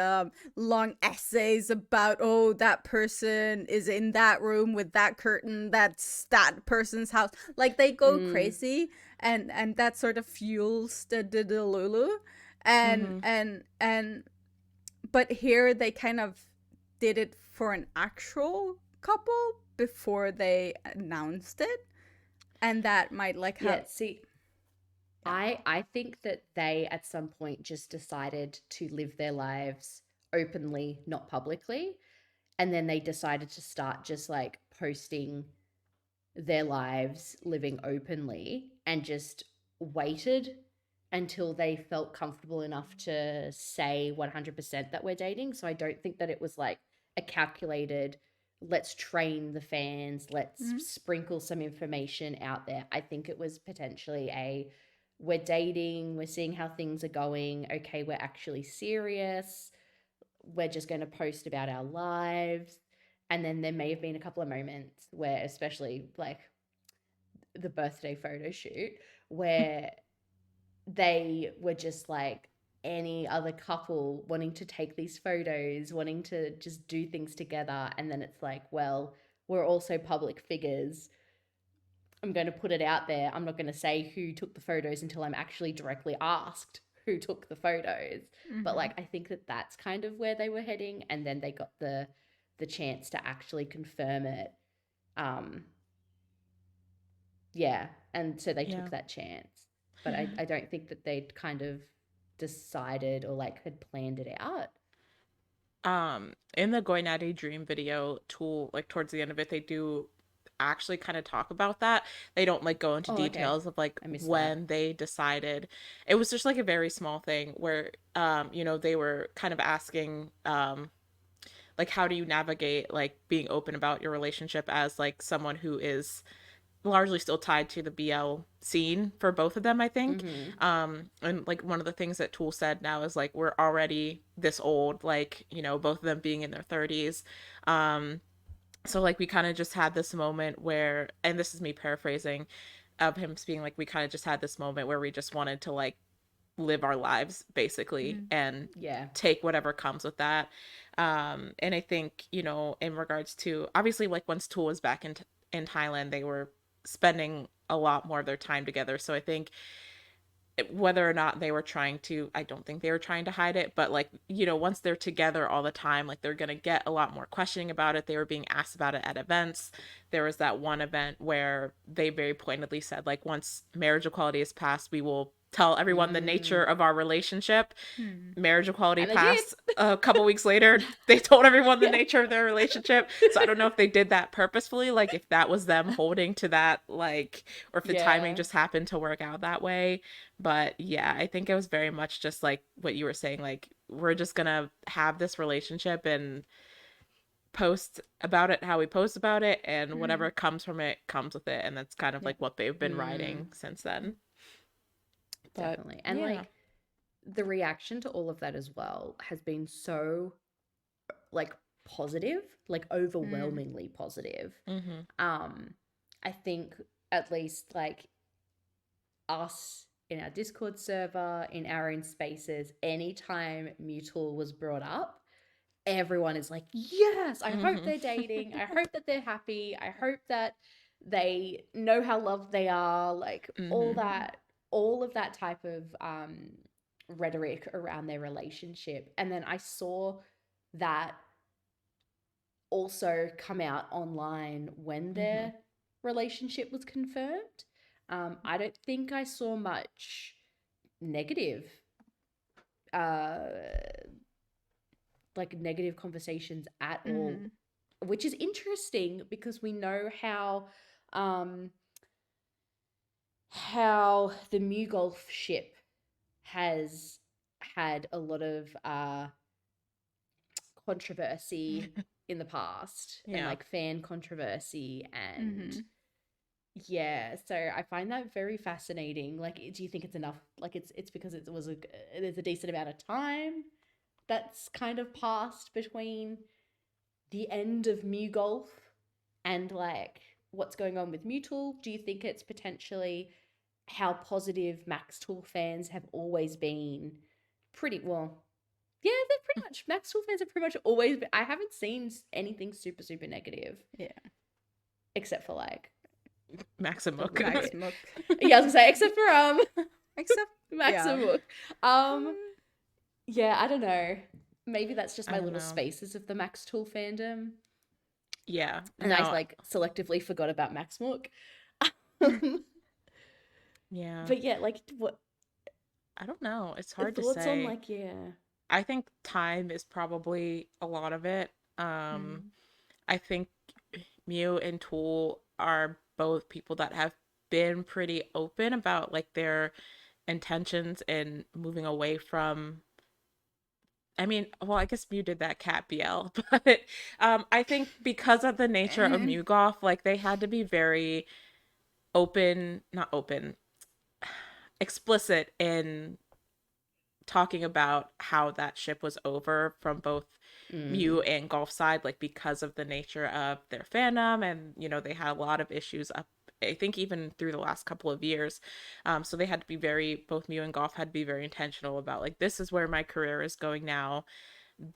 long essays about, oh, that person is in that room with that curtain, that's that person's house. Like they go crazy, and that sort of fuels the delulu, and but here they kind of did it for an actual couple before they announced it, and that might like have I think that they at some point just decided to live their lives openly, not publicly, and then they decided to start just like posting their lives living openly, and just waited until they felt comfortable enough to say 100% that we're dating. So I don't think that it was like a calculated, let's train the fans, let's sprinkle some information out there. I think it was potentially we're dating, we're seeing how things are going. Okay, we're actually serious. We're just going to post about our lives. And then there may have been a couple of moments where, especially like the birthday photo shoot, where they were just like any other couple wanting to take these photos, wanting to just do things together. And then it's like, well, we're also public figures. I'm going to put it out there. I'm not going to say who took the photos until I'm actually directly asked who took the photos. But like, I think that that's kind of where they were heading. And then they got the chance to actually confirm it. Yeah. And so they took that chance. But I don't think that they'd kind of decided or like had planned it out. In the Going at a Dream video, Tool, like towards the end of it, they do actually kind of talk about that. They don't like go into details of like when they decided. It was just like a very small thing where you know, they were kind of asking like, how do you navigate like being open about your relationship as like someone who is largely still tied to the BL scene for both of them, I think. And like one of the things that Tool said now is like, we're already this old, like, you know, both of them being in their 30s. So like we kind of just had this moment where, and this is me paraphrasing, of him being like, we kind of just had this moment where we just wanted to like live our lives basically and take whatever comes with that. And I think, you know, in regards to obviously like once Tool was back in Thailand, they were spending a lot more of their time together. So I think whether or not they were trying to, I don't think they were trying to hide it, but like, you know, once they're together all the time, like they're going to get a lot more questioning about it. They were being asked about it at events. There was that one event where they very pointedly said, like, once marriage equality is passed, we will tell everyone the nature of our relationship. Marriage equality passed a couple weeks later. They told everyone the nature of their relationship. So I don't know if they did that purposefully, like if that was them holding to that, like, or if the timing just happened to work out that way. But yeah, I think it was very much just like what you were saying, like we're just gonna have this relationship and post about it how we post about it, and whatever comes from it comes with it. And that's kind of like what they've been riding since then. Definitely. And like the reaction to all of that as well has been so like positive, like overwhelmingly positive. I think at least like us in our Discord server, in our own spaces, anytime Mew and Tul was brought up, everyone is like, yes, I hope they're dating. I hope that they're happy. I hope that they know how loved they are. Like all of that type of rhetoric around their relationship. And then I saw that also come out online when their relationship was confirmed. I don't think I saw much negative like negative conversations at all, which is interesting because we know how the Mew Golf ship has had a lot of controversy in the past and Yeah. like fan controversy and yeah, so I find that very fascinating. Like, do you think it's enough? Like, it's because there's a decent amount of time that's kind of passed between the end of Mew Golf and like what's going on with Mew Tul? Do you think it's potentially how positive Max Tool fans have always been? Pretty well. Yeah, they're pretty much Max Tool fans have pretty much always been. I haven't seen anything super super negative. Yeah. Except for like Maximook. Maximook. Yeah, I was gonna say except for Except Maximook. Yeah, I don't know. Maybe that's just my little spaces of the Max Tool fandom. Yeah. And I like selectively forgot about Maximook. Yeah. But yeah, like what I don't know. It's hard to thoughts say. on like I think time is probably a lot of it. I think Mew and Tool are both people that have been pretty open about like their intentions in moving away from. I mean, well, I guess Mew did that cat BL, but I think because of the nature of Mew Golf, like they had to be very not open, explicit in talking about how that ship was over from both Mew and Golf side, like because of the nature of their fandom, and they had a lot of issues up. I think even through the last couple of years, so they had to be both Mew and Golf had to be very intentional about like this is where my career is going now.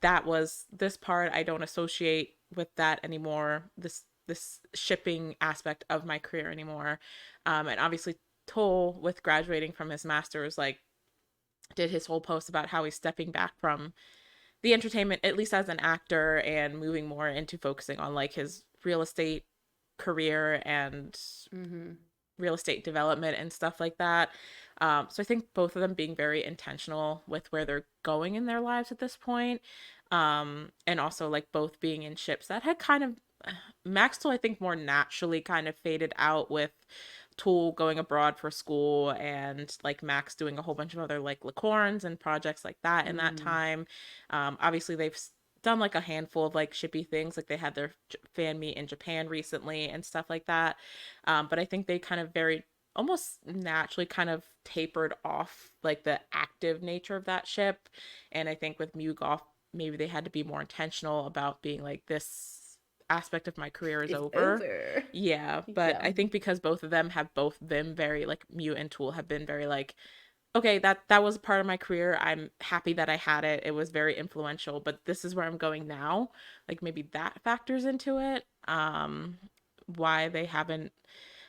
That was this part I don't associate with that anymore. This shipping aspect of my career anymore, and obviously Toll with graduating from his master's like did his whole post about how he's stepping back from the entertainment, at least as an actor, and moving more into focusing on like his real estate career and real estate development and stuff like that. So I think both of them being very intentional with where they're going in their lives at this point. And also like both being in ships that had kind of Maxwell, I think, more naturally kind of faded out with Tool going abroad for school and like Max doing a whole bunch of other like licorns and projects like that in that time. Obviously, they've done like a handful of like shippy things, like they had their fan meet in Japan recently and stuff like that. But I think they kind of very almost naturally kind of tapered off like the active nature of that ship. And I think with Mew Golf, maybe they had to be more intentional about being like this aspect of my career is over. Yeah, but I think because both of them have both been very like Mew and Tool have been very like okay, that was part of my career. I'm happy that I had it. It was very influential, but this is where I'm going now. Like maybe that factors into it. Why they haven't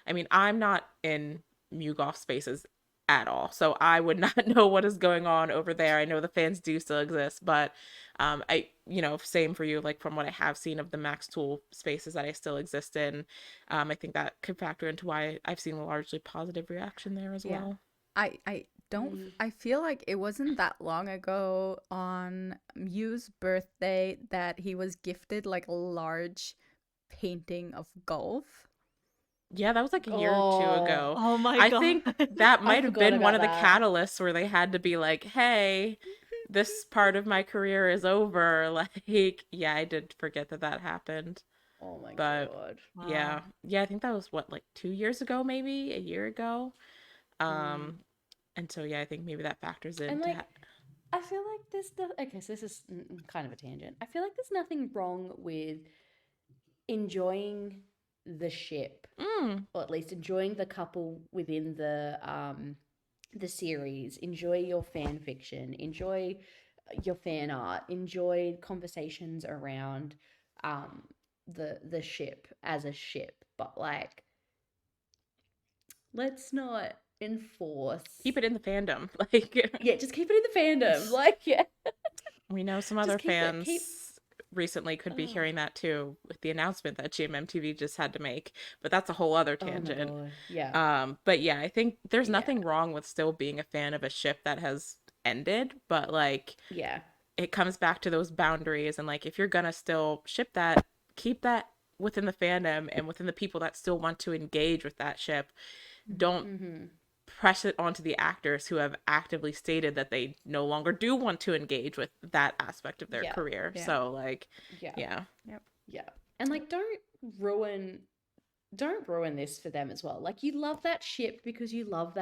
I mean, I'm not in Mew Golf spaces at all. So I would not know what is going on over there. I know the fans do still exist, but same for you, like from what I have seen of the Max Tool spaces that I still exist in, I think that could factor into why I've seen a largely positive reaction there as well. I don't I feel like it wasn't that long ago on Mew's birthday that he was gifted like a large painting of golf. Yeah, that was like a year or two ago. Oh my I God. think that might have been one of the that. catalysts where they had to be like, hey, this part of my career is over. Like, yeah, I did forget that happened. Oh my But God. yeah. Yeah, I think that was what, like 2 years ago, maybe a year ago. And so yeah, I think maybe that factors in. And like I feel like there's okay, so this is kind of a tangent. I feel like there's nothing wrong with enjoying the ship, or at least enjoying the couple within the the series, enjoy your fan fiction, enjoy your fan art, enjoy conversations around the ship as a ship, but like let's not enforce. Keep it in the fandom. Like, Yeah, just keep it in the fandom. Like, yeah. we know some Just other keep it, fans keep. recently could be Oh, hearing that too with the announcement that GMMTV just had to make, but that's a whole other oh my tangent. God. Yeah. But yeah, I think there's Yeah. nothing wrong with still being a fan of a ship that has ended, but like Yeah. it comes back to those boundaries, and like if you're gonna still ship that, keep that within the fandom and within the people that still want to engage with that ship. Don't Mm-hmm. press it onto the actors who have actively stated that they no longer do want to engage with that aspect of their Yeah. career. Yeah. So like, Yeah. yeah. Yep. Yeah. And like ruin don't ruin this for them as well. Like, you love that ship because you love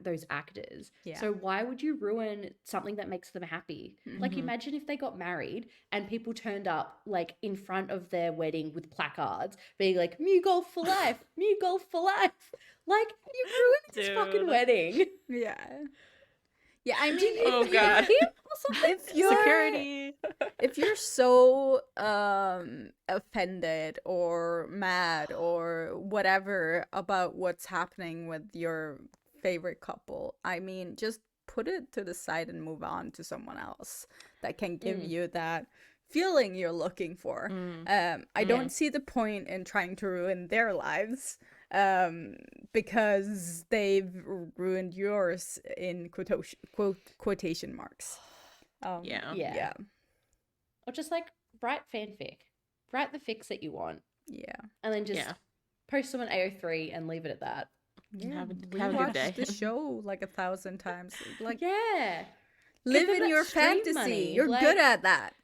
those actors. Yeah. So why would you ruin something that makes them happy? Like, imagine if they got married and people turned up like in front of their wedding with placards being like, Mew golf for life, Mew golf for life. Like, you ruined this fucking Dude. wedding. Yeah. Yeah, I mean, Oh, if God. you're, Or something. if you're Security. if you're so offended or mad or whatever about what's happening with your favorite couple, I mean, just put it to the side and move on to someone else that can give you that feeling you're looking for. I don't see the point in trying to ruin their lives because they've ruined yours in quotation marks. Yeah. Yeah. Or just like write fanfic. Write the fics that you want. Yeah. And then just Yeah. post them on AO3 and leave it at that. Yeah. Have a We good watched day. the show like 1,000 times. Like, Yeah. live them in that your stream fantasy. money, You're like- good at that.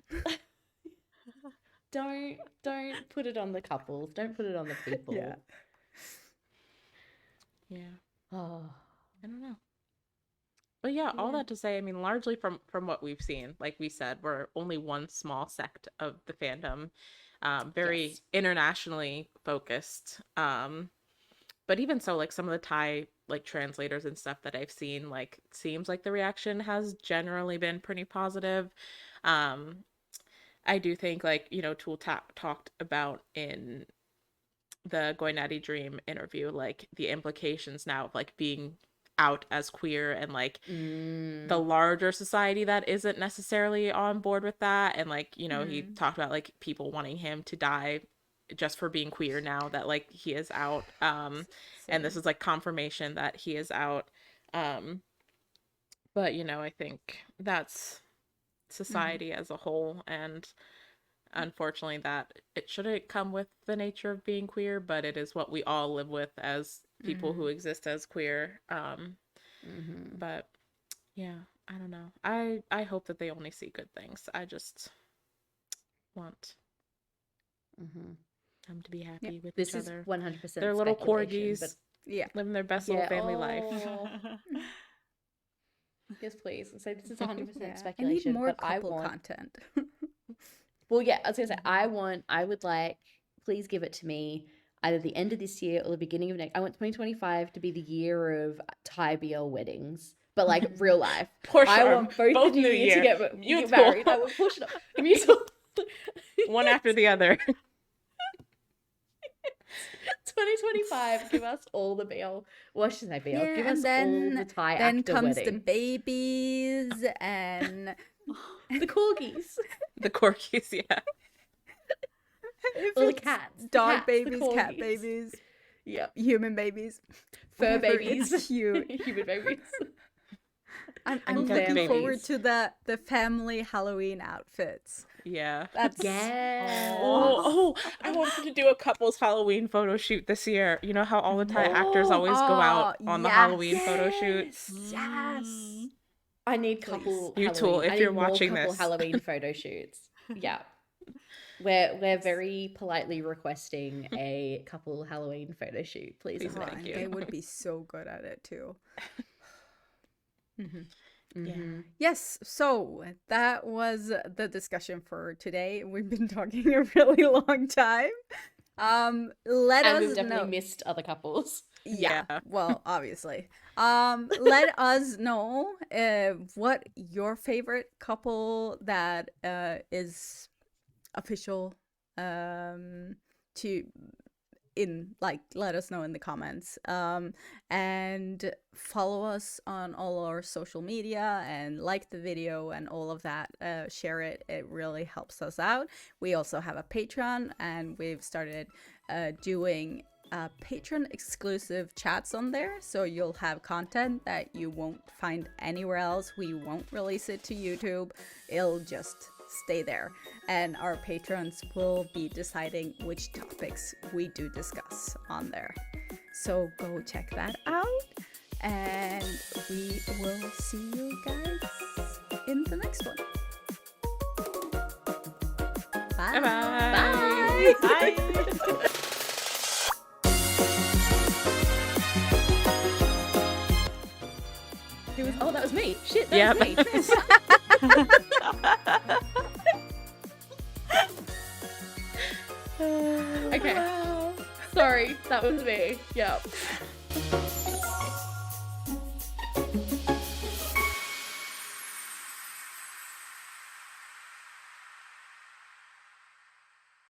Don't put it on the couples. Don't put it on the people. Yeah. Yeah. Oh. I don't know. But yeah, all Yeah. that to say, I mean, largely from what we've seen, like we said, we're only one small sect of the fandom, very Yes. internationally focused. But even so, like some of the Thai like translators and stuff that I've seen, like seems like the reaction has generally been pretty positive. I do think like, you know, Tul talked about in the Going Natty Dream interview, like the implications now of like being out as queer and like the larger society that isn't necessarily on board with that. And like, you know, he talked about like people wanting him to die just for being queer now that like he is out. And this is like confirmation that he is out. But you know, I think that's society as a whole, and unfortunately that it shouldn't come with the nature of being queer, but it is what we all live with as people who exist as queer. But yeah, I don't know. I hope that they only see good things. I just want them to be happy with This each is other. 100% Their little speculation, corgis but Yeah. living their best little family life. life. Yes, please. So this is 100% Yeah. I need speculation. more but couple I want, content. Well, yeah, I was gonna say I would like, please give it to me either the end of this year or the beginning of next. I want 2025 to be the year of Thai BL weddings, but like real life. Porsche I Arm, want both both of you New to Year. get Mew and married. Tul. I want Porsche and Arm. Mew and Tul. One after the other. 2025, give us all the BL. Well, I shouldn't say BL. Yeah, give and us then- all the Thai Then actor comes the weddings. babies and The corgis. The corgis, yeah. Or the cats. The dog cats, the babies, cat corgis. babies, Yep. human babies, Fur whatever, babies. It's cute. Human babies. I'm And looking dead forward babies. to the family Halloween outfits. Yeah. That's Yeah. Oh, I wanted to do a couple's Halloween photo shoot this year. You know how all the Thai actors always go out on the yes. Halloween photo shoots? Yes. I need couple You Halloween. Tul, if I you're need more watching couple this. Halloween photo shoots. Yeah. We're very politely requesting a couple Halloween photo shoot, please. Please, and thank you. They would be so good at it too. Yeah. Yes, so that was the discussion for today. We've been talking a really long time. Let And us we've definitely know. missed other couples. Yeah. Well, obviously. Let us know what your favorite couple that is official to let us know in the comments, and follow us on all our social media and like the video and all of that. Share it really helps us out. We also have a Patreon, and we've started doing patron exclusive chats on there, so you'll have content that you won't find anywhere else. We won't release it to YouTube, it'll just stay there, and our patrons will be deciding which topics we do discuss on there. So go check that out, and we will see you guys in the next one. Bye. Bye. Bye. Bye. Oh, that was me. Shit, that was me. Okay. Sorry, that was me. Yep.